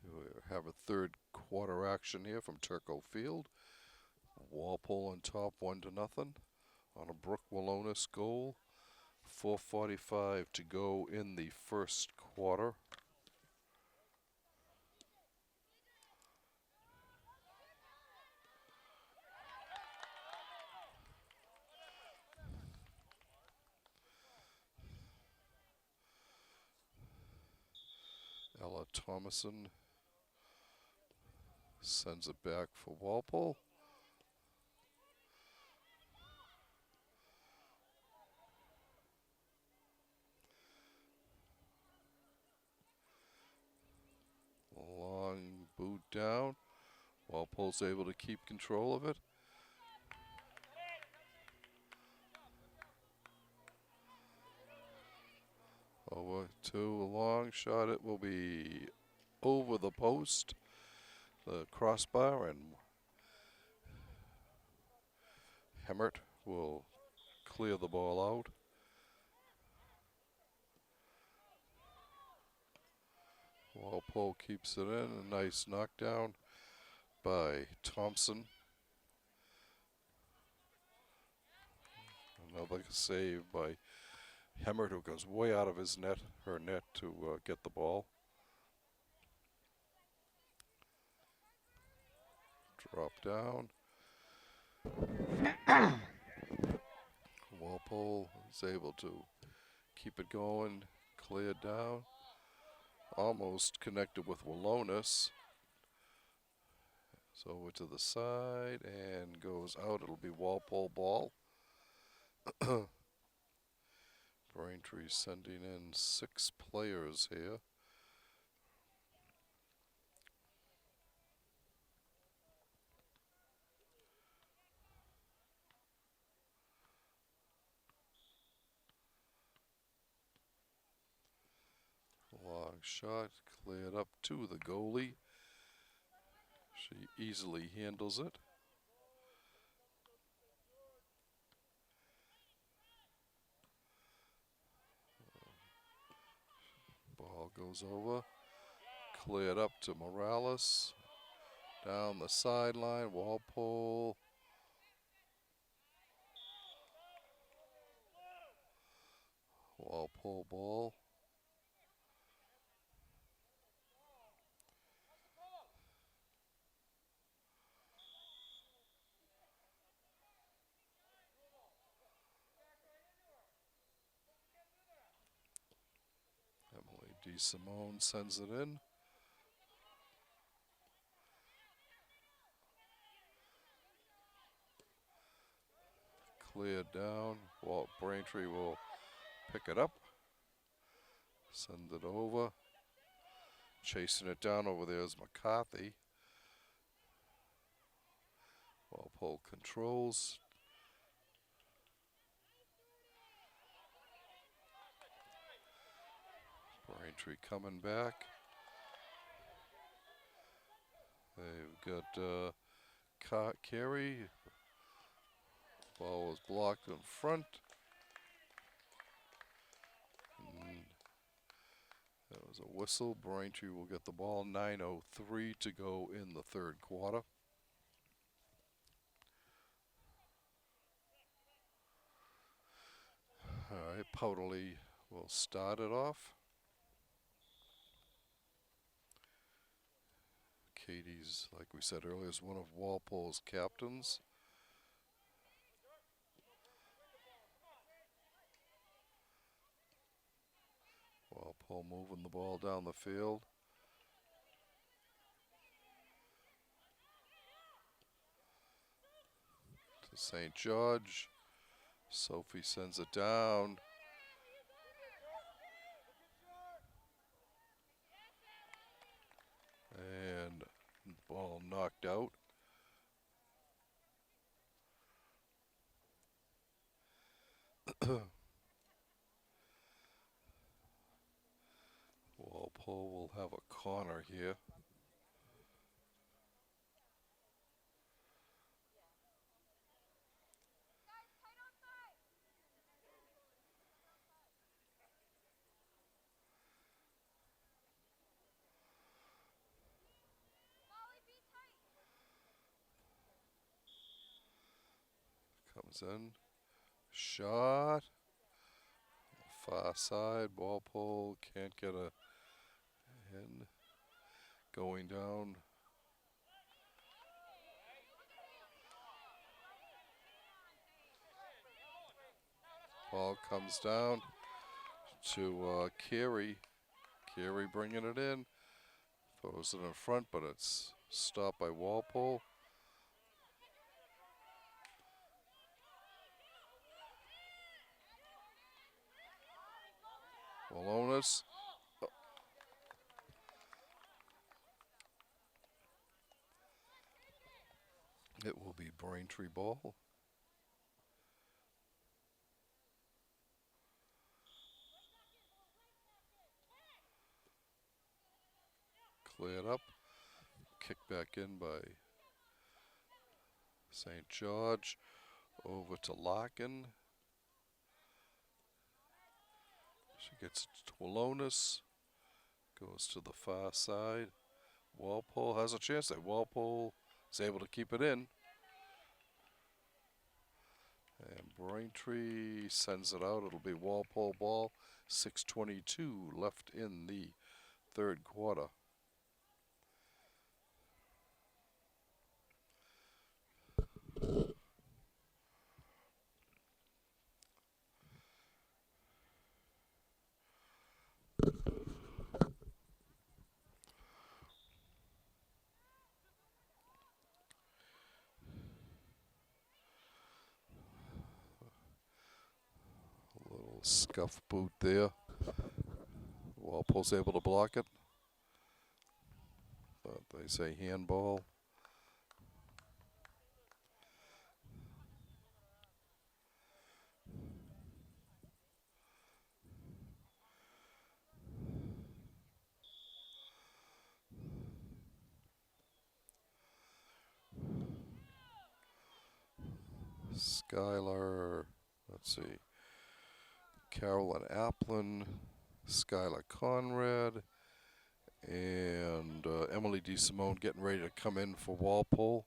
We have a third quarter action here from Turco Field. Walpole on top, 1-0 on a Brooke Wallonis goal. 4:45 to go in the first quarter. Thomason sends it back for Walpole. Long boot down. Walpole's able to keep control of it. Over to a long shot. It will be over the post, the crossbar, and Hemmert will clear the ball out. Walpole keeps it in. A nice knockdown by Thompson. Another save by Hemmert, who goes way out of his net, her net, to get the ball. Drop down. Walpole is able to keep it going, clear down. Almost connected with Walonis. So over to the side and goes out. It'll be Walpole ball. Braintree sending in 6 players here. Long shot, cleared up to the goalie. She easily handles it. Ball goes over, cleared up to Morales. Down the sideline, Walpole. Walpole ball. Emily DeSimone sends it in. Cleared down. Walt Braintree will pick it up. Send it over. Chasing it down over there is McCarthy. Walpole controls. Braintree coming back. They've got Carey. Ball was blocked in front. And that was a whistle. Braintree will get the ball. 9:03 to go in the third quarter. All right, Powderly will start it off. Katie's, like we said earlier, is one of Walpole's captains. Walpole moving the ball down the field. To St. George. Sophie sends it down. And ball knocked out. Walpole will have a corner here. Comes in. Shot. Far side. Walpole can't get a in. Going down. Ball comes down to Carey. Carey bringing it in. Throws it in front, but it's stopped by Walpole. Walonis. It will be Braintree ball. Cleared up. Kicked back in by St. George. Over to Larkin. She gets to Walonis. Goes to the far side. Walpole has a chance there. Walpole is able to keep it in. And Braintree sends it out. It'll be Walpole ball. 6:22 left in the third quarter. A little scuff boot there. Walpole's able to block it. But they say handball. Skylar, let's see, Carolyn Applin, Skylar Conrad, and Emily DeSimone getting ready to come in for Walpole.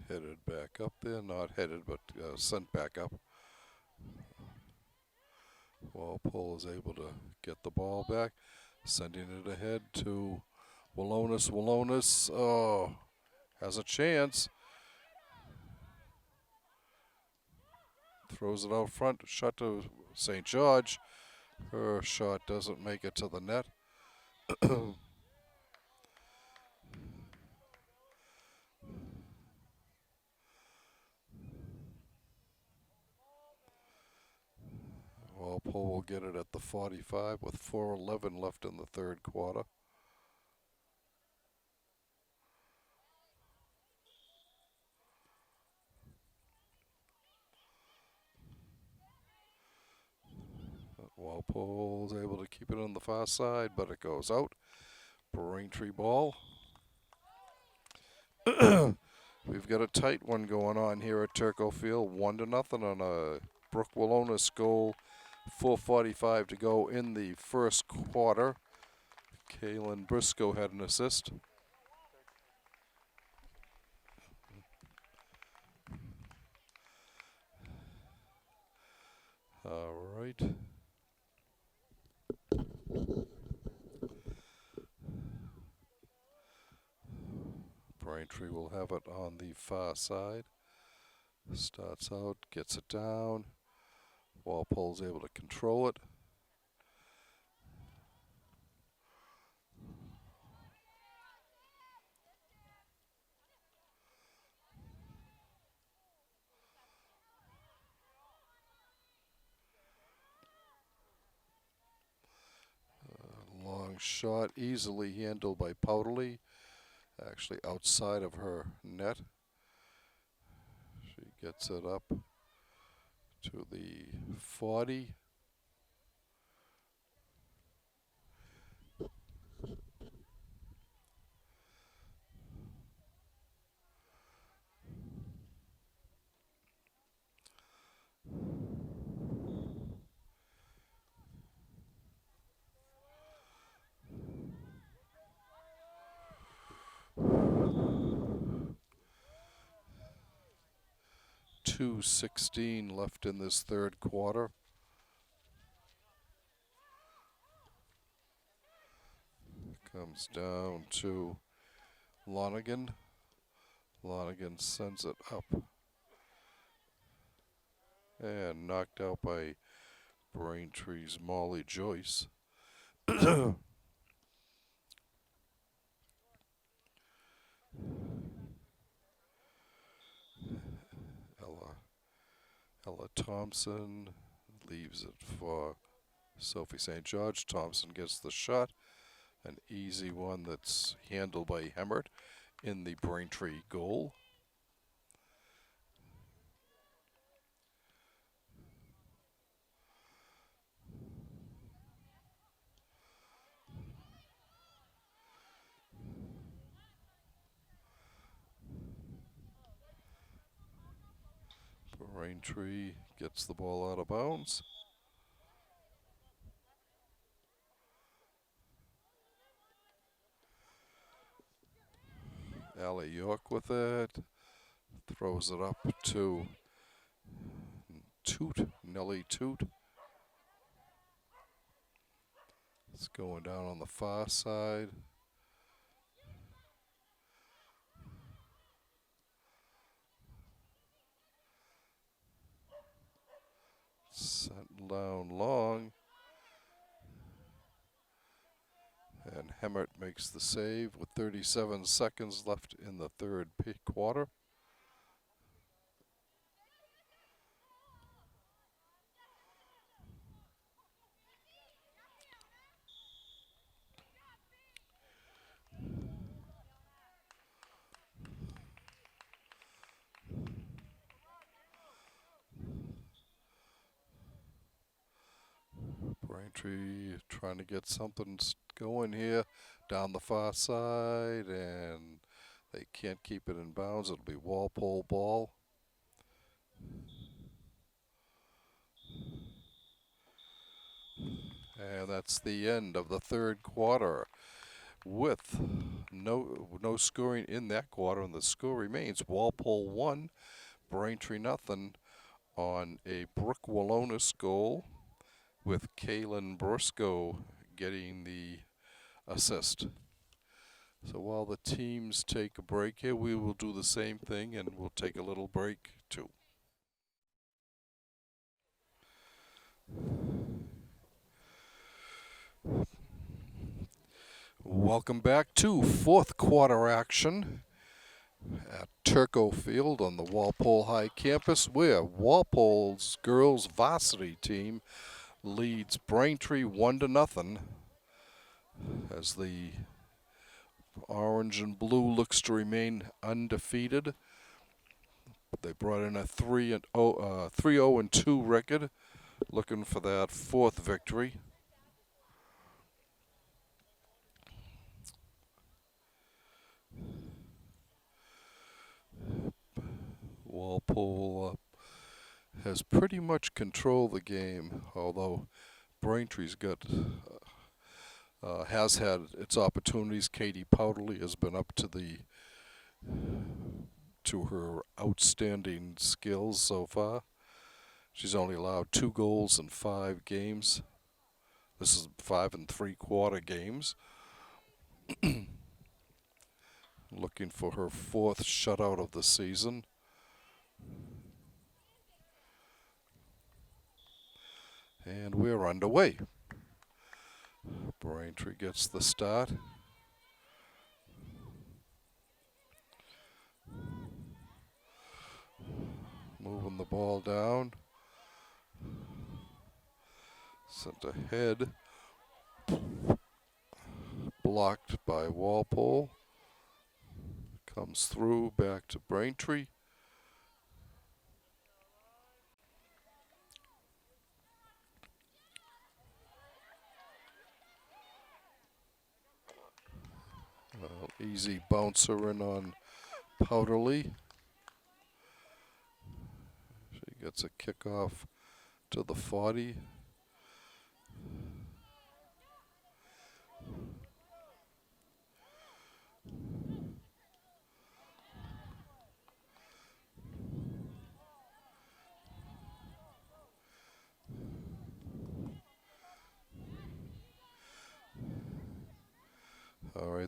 Headed back up there, not headed, but sent back up. Walpole is able to get the ball back, sending it ahead to Walonis. Walonis, oh, has a chance. Throws it out front, shot to St. George. Her shot doesn't make it to the net. Walpole will get it at the 45 with 4:11 left in the third quarter. Walpole's able to keep it on the far side, but it goes out. Braintree ball. We've got a tight one going on here at Turco Field. 1-0 on a Brooke Walonis goal. 4:45 to go in the first quarter. Kaylin Briscoe had an assist. All right. Braintree will have it on the far side. Starts out, gets it down. Walpole's able to control it. Long shot, easily handled by Powderly. Actually outside of her net. She gets it up to the 40. 2:16 left in this third quarter. Comes down to Lonigan. Lonigan sends it up. And knocked out by Braintree's Molly Joyce. Ella Thompson leaves it for Sophie St. George. Thompson gets the shot. An easy one that's handled by Hemmert in the Braintree goal. Braintree gets the ball out of bounds. Allie York with it. Throws it up to Toot, Nellie Toot. It's going down on the far side. Sent down long. And Hemmert makes the save with 37 seconds left in the third quarter. Braintree trying to get something going here down the far side, and they can't keep it in bounds. It'll be Walpole ball. And that's the end of the third quarter with no scoring in that quarter, and the score remains Walpole 1, Braintree nothing on a Brooke Walonis goal, with Kaylin Briscoe getting the assist. So while the teams take a break here, we will do the same thing, and we'll take a little break too. Welcome back to fourth quarter action at Turco Field on the Walpole High campus, where Walpole's girls varsity team leads Braintree 1-0 as the orange and blue looks to remain undefeated. They brought in a 3-0-2 record, looking for that fourth victory. Walpole has pretty much controlled the game, although Braintree's has had its opportunities. Katie Powderly has been up to her outstanding skills so far. She's only allowed 2 goals in 5 games. This is 5 3/4 games. Looking for her 4th shutout of the season. And we're underway. Braintree gets the start. Moving the ball down. Sent ahead. Blocked by Walpole. Comes through back to Braintree. Easy bouncer in on Powderly. She gets a kickoff to the 40.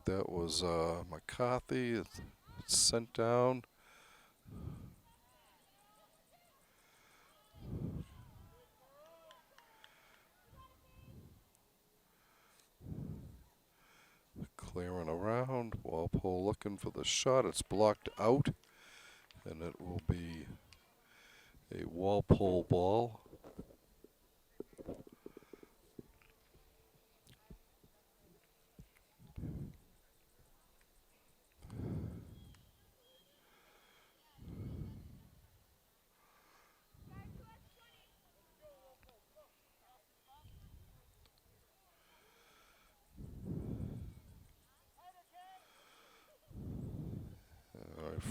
That was McCarthy. It's sent down. Clearing around. Walpole looking for the shot. It's blocked out. And it will be a Walpole ball.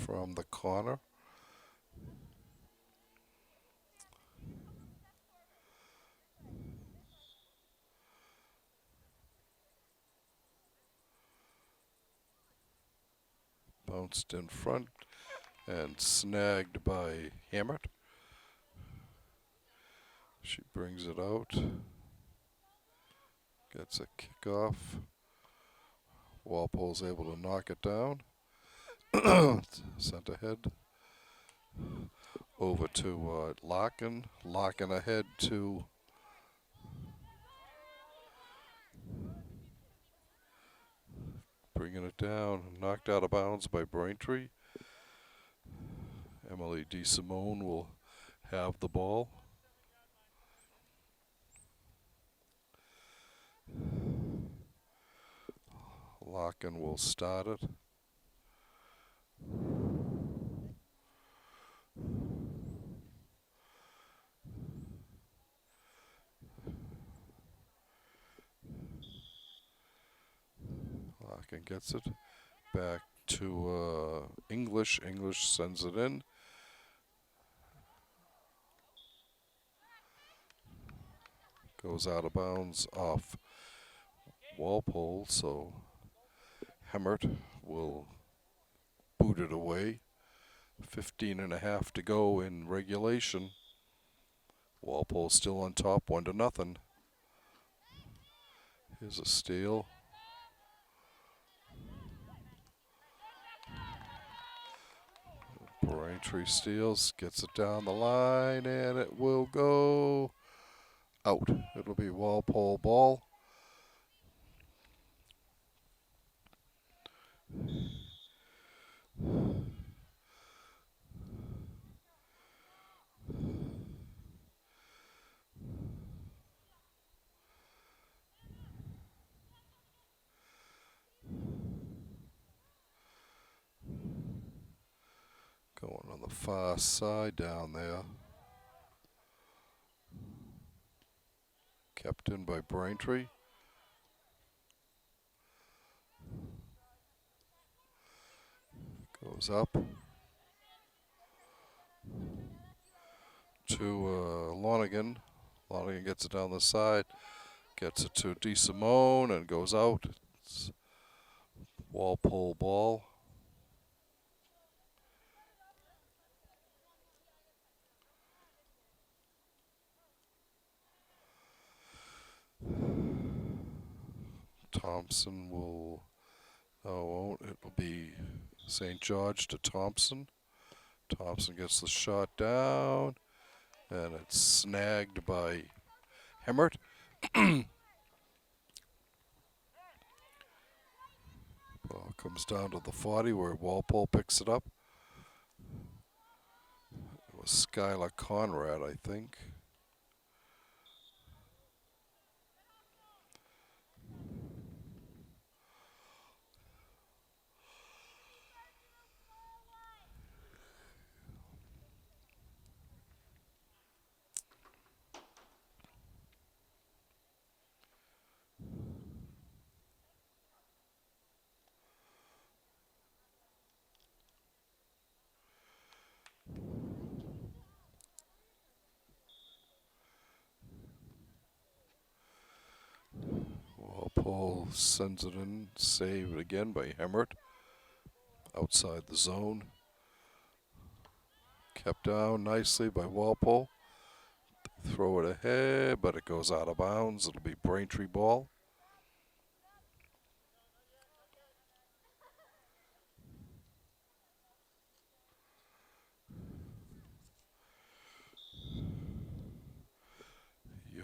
From the corner. Bounced in front and snagged by Hammett. She brings it out. Gets a kickoff. Walpole's able to knock it down. Sent ahead. Over to Larkin. Larkin ahead to bringing it down. Knocked out of bounds by Braintree. Emily DeSimone will have the ball. Larkin will start it. Larkin gets it back to English. English sends it in. Goes out of bounds off Walpole, so Hemmert will boot it away. 15.5 to go in regulation. Walpole still on top, 1-0. Here's a steal. Braintree steals, gets it down the line, and it will go out. It'll be Walpole ball. Going on the far side down there. Kept in by Braintree. Goes up to Lonergan. Lonergan gets it down the side. Gets it to DeSimone and goes out. It's Walpole ball. Thompson will, no, won't. It will be St. George to Thompson. Thompson gets the shot down, and it's snagged by Hemmert. Ball comes down to the 40 where Walpole picks it up. It was Skylar Conrad, I think. Walpole sends it in, saved again by Hemmert. Outside the zone. Kept down nicely by Walpole. Throw it ahead, but it goes out of bounds. It'll be Braintree ball.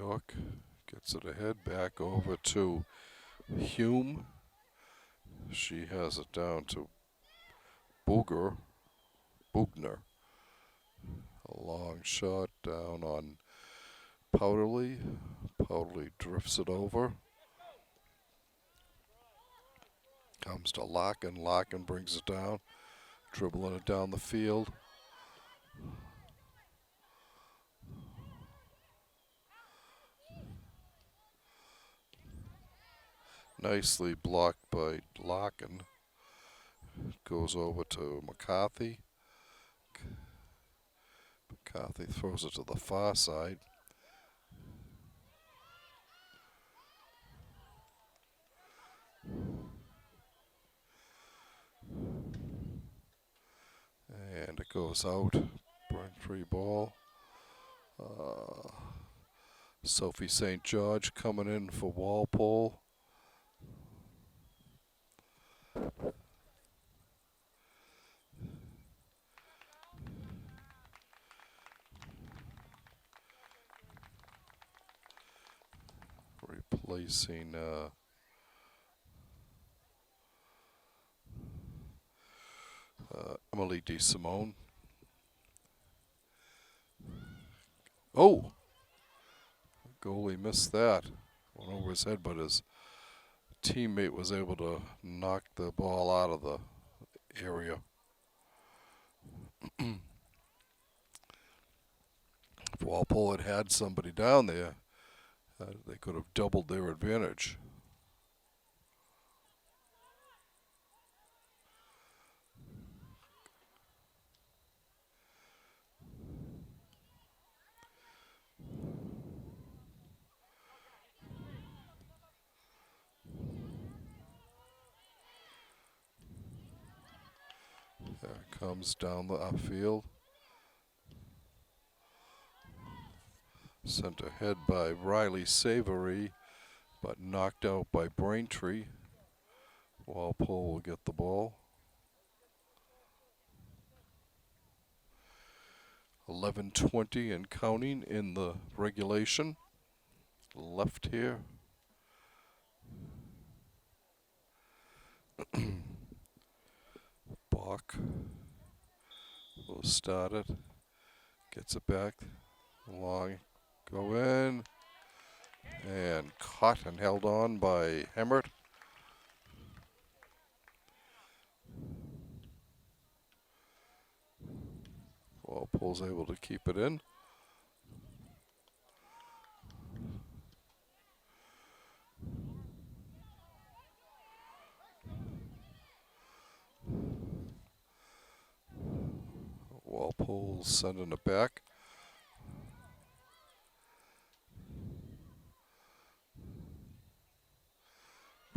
York gets it ahead, back over to Hume. She has it down to Bugner. A long shot down on Powderly. Powderly drifts it over. Comes to Larkin. Larkin brings it down. Dribbling it down the field. Nicely blocked by Larkin. Goes over to McCarthy. McCarthy throws it to the far side. And it goes out. Braintree ball. Sophie St. George coming in for Walpole. Replacing Emily DeSimone. Oh! Goalie missed that. Went over his head, but his teammate was able to knock the ball out of the area. If Walpole had had somebody down there, they could have doubled their advantage. There it comes down the upfield. Sent ahead by Riley Savory, but knocked out by Braintree. Walpole will get the ball. 11:20 and counting in the regulation. Left here. Bach will start it. Gets it back. Long. Go in. And caught and held on by Hemmert. Walpole's able to keep it in. Walpole's sending it back.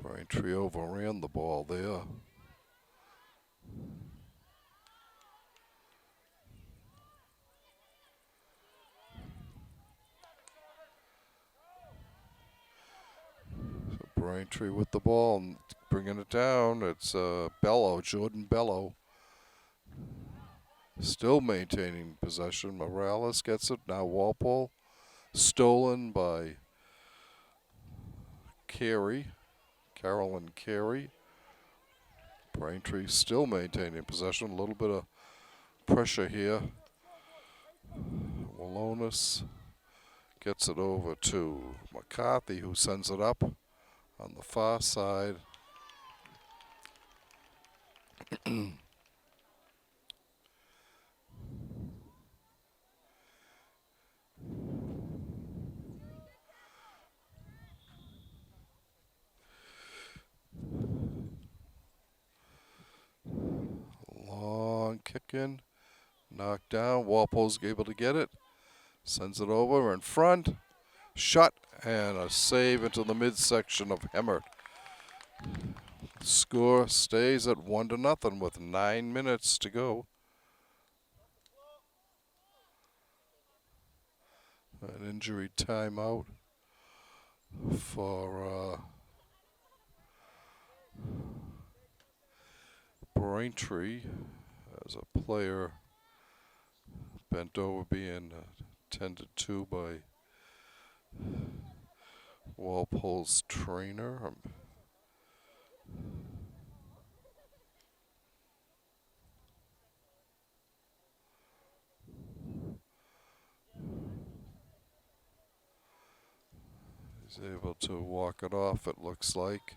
Braintree overran the ball there. So Braintree with the ball and bringing it down. It's Bello, Jordan Bello. Still maintaining possession. Morales gets it. Now Walpole. Stolen by Carey. Carolyn Carey. Braintree still maintaining possession. A little bit of pressure here. Walonis gets it over to McCarthy, who sends it up on the far side. Long kick in. Knocked down. Walpole's able to get it. Sends it over in front. Shot and a save into the midsection of Hemmert. Score stays at 1-0 with 9 minutes to go. An injury timeout for Braintree as a player – bent over being tended to by Walpole's trainer. He's able to walk it off, it looks like.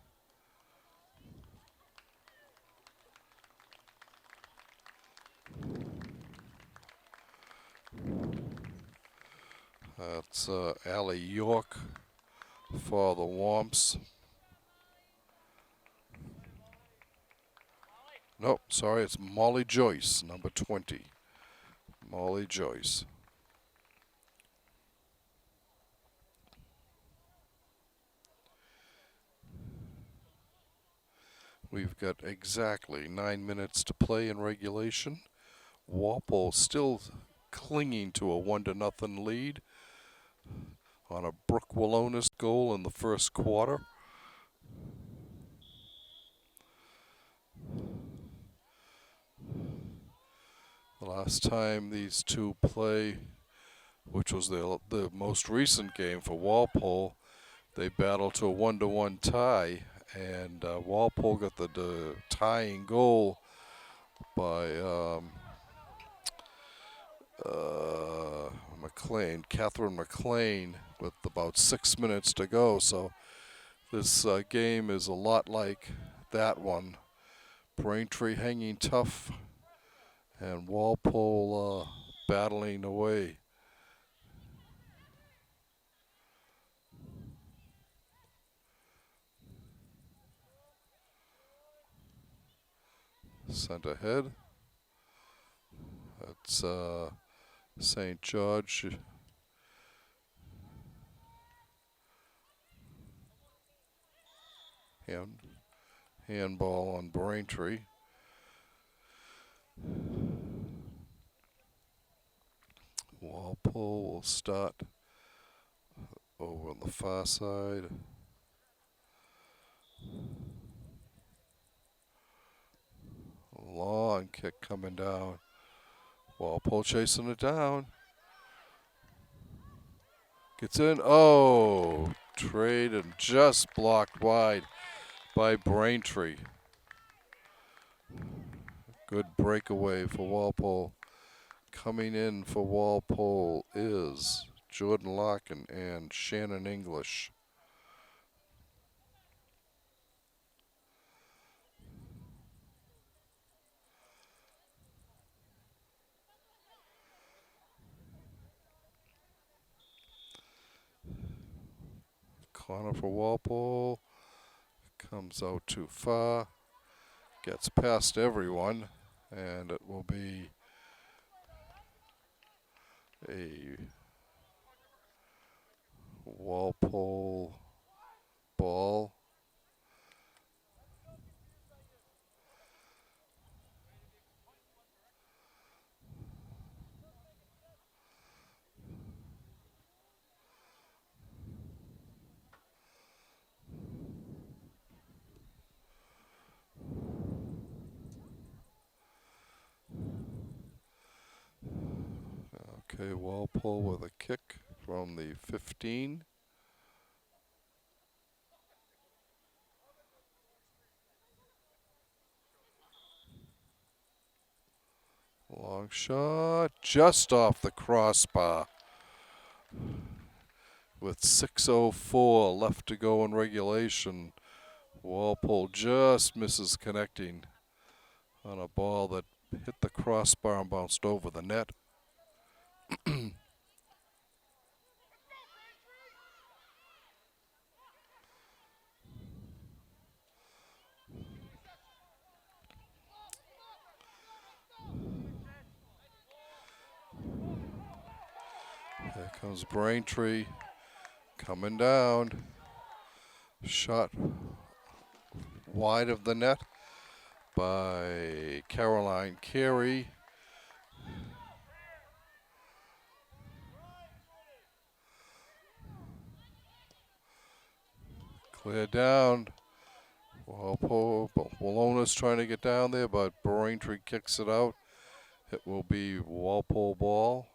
That's Allie York for the Womps. Nope, sorry, it's Molly Joyce, number 20. Molly Joyce. We've got exactly 9 minutes to play in regulation. Walpole still clinging to a 1-0 lead on a Brooke Walonis goal in the first quarter. The last time these two play, which was the most recent game for Walpole, they battled to a 1-1 tie, and Walpole got the tying goal by Catherine McLean, with about 6 minutes to go. So this game is a lot like that one. Braintree hanging tough, and Walpole battling away. Sent ahead. That's St. George. Handball on Braintree. Walpole will start over on the far side. Long kick coming down. Walpole chasing it down. Gets in. Oh, trade and just blocked wide by Braintree. Good breakaway for Walpole. Coming in for Walpole is Jordan Larkin and Shannon English. Corner for Walpole. Comes out too far. Gets past everyone, and it will be a Walpole ball. Okay, Walpole with a kick from the 15. Long shot, just off the crossbar. With 6:04 left to go in regulation, Walpole just misses connecting on a ball that hit the crossbar and bounced over the net. Here comes Braintree coming down. Shot wide of the net by Caroline Carey. Clear down. Walpole, Walonis trying to get down there, but Braintree kicks it out. It will be Walpole ball.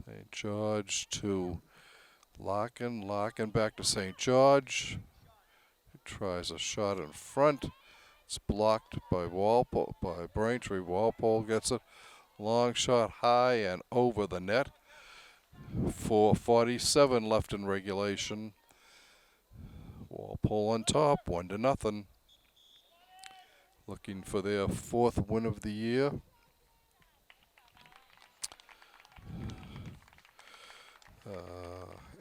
St. George to Larkin. Larkin back to St. George. He tries a shot in front. It's blocked by Braintree. Walpole gets it. Long shot high and over the net. 4:47 left in regulation. Walpole on top, 1-0. Looking for their 4th win of the year.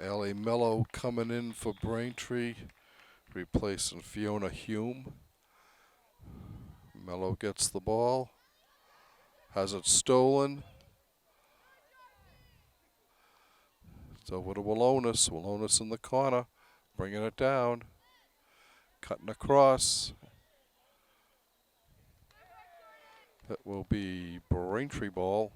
Allie Mello coming in for Braintree, replacing Fiona Hume. Mello gets the ball, has it stolen. It's over to Walonis. Walonis in the corner, bringing it down, cutting across. That will be Braintree ball.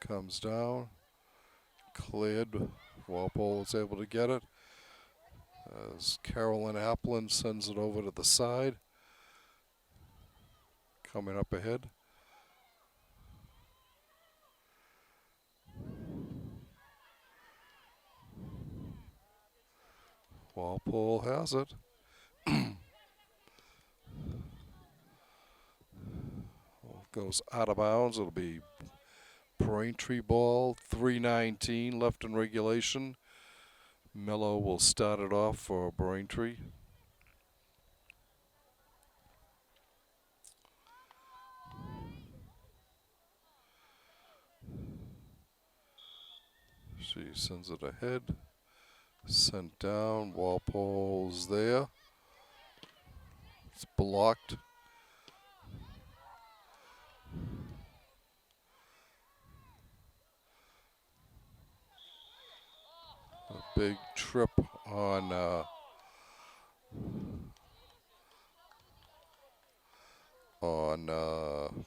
Comes down, cleared. Walpole is able to get it. As Carolyn Applin sends it over to the side. Coming up ahead. Walpole has it. Goes out of bounds. It'll be Braintree ball. 3:19 left in regulation. Mello will start it off for Braintree. She sends it ahead. Sent down. Walpole's there. It's blocked. A big trip on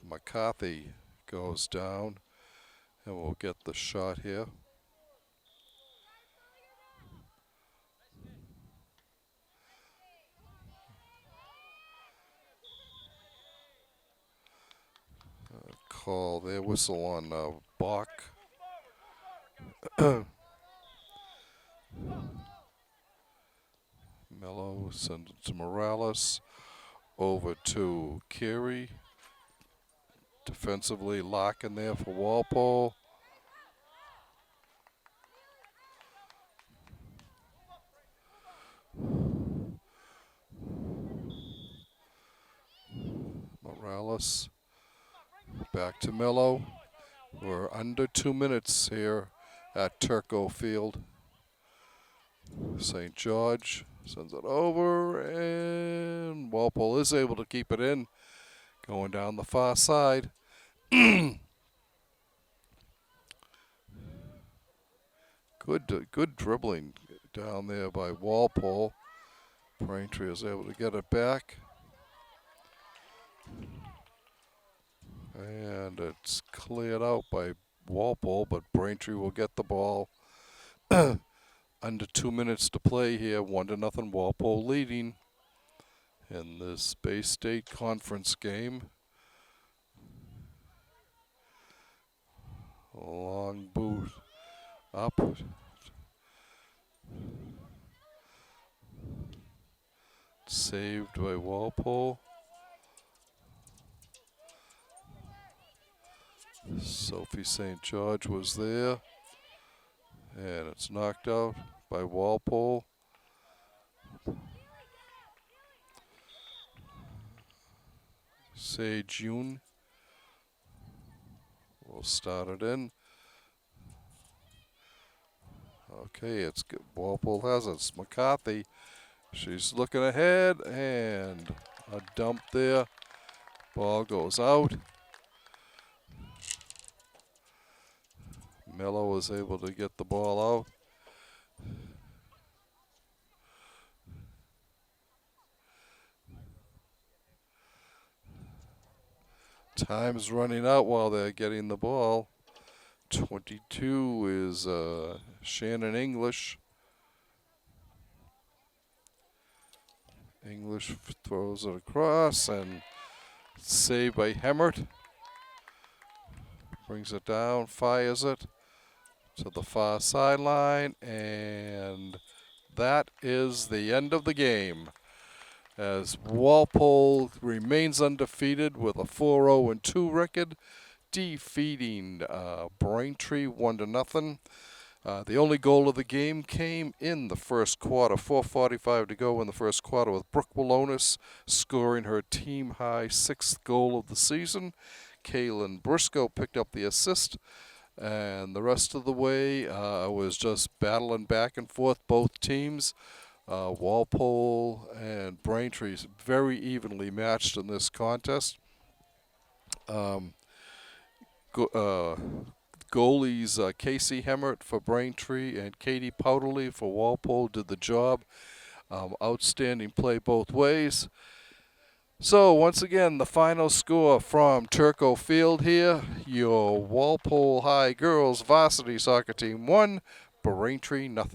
McCarthy goes down, and we'll get the shot here. Call their whistle on Bach. Mello sends it to Morales. Over to Carey. Defensively, Larkin there for Walpole. Morales. Back to Mello. We're under 2 minutes here at Turco Field. St. George sends it over, and Walpole is able to keep it in. Going down the far side. Good dribbling down there by Walpole. Braintree is able to get it back. And it's cleared out by Walpole, but Braintree will get the ball. Under 2 minutes to play here, 1-0 Walpole leading in this Bay State Conference game. Long boot up. Saved by Walpole. Sophie St. George was there. And it's knocked out by Walpole. Sage Yoon will start it in. Okay, it's good. Walpole has it. It's McCarthy. She's looking ahead, and a dump there. Ball goes out. Mello was able to get the ball out. Time's running out while they're getting the ball. 22 is Shannon English. English throws it across and saved by Hemmert. Brings it down, fires it to the far sideline, and that is the end of the game. As Walpole remains undefeated with a 4-0-2 record, defeating Braintree 1-0. The only goal of the game came in the first quarter, 4:45 to go in the first quarter, with Brooke Walonis scoring her team-high 6th goal of the season. Kaylin Briscoe picked up the assist, and the rest of the way was just battling back and forth, both teams. Walpole and Braintree very evenly matched in this contest. Goalies Casey Hemmert for Braintree and Katie Powderly for Walpole did the job. Outstanding play both ways. So once again, the final score from Turco Field here. Your Walpole High girls varsity soccer team 1, Braintree 0.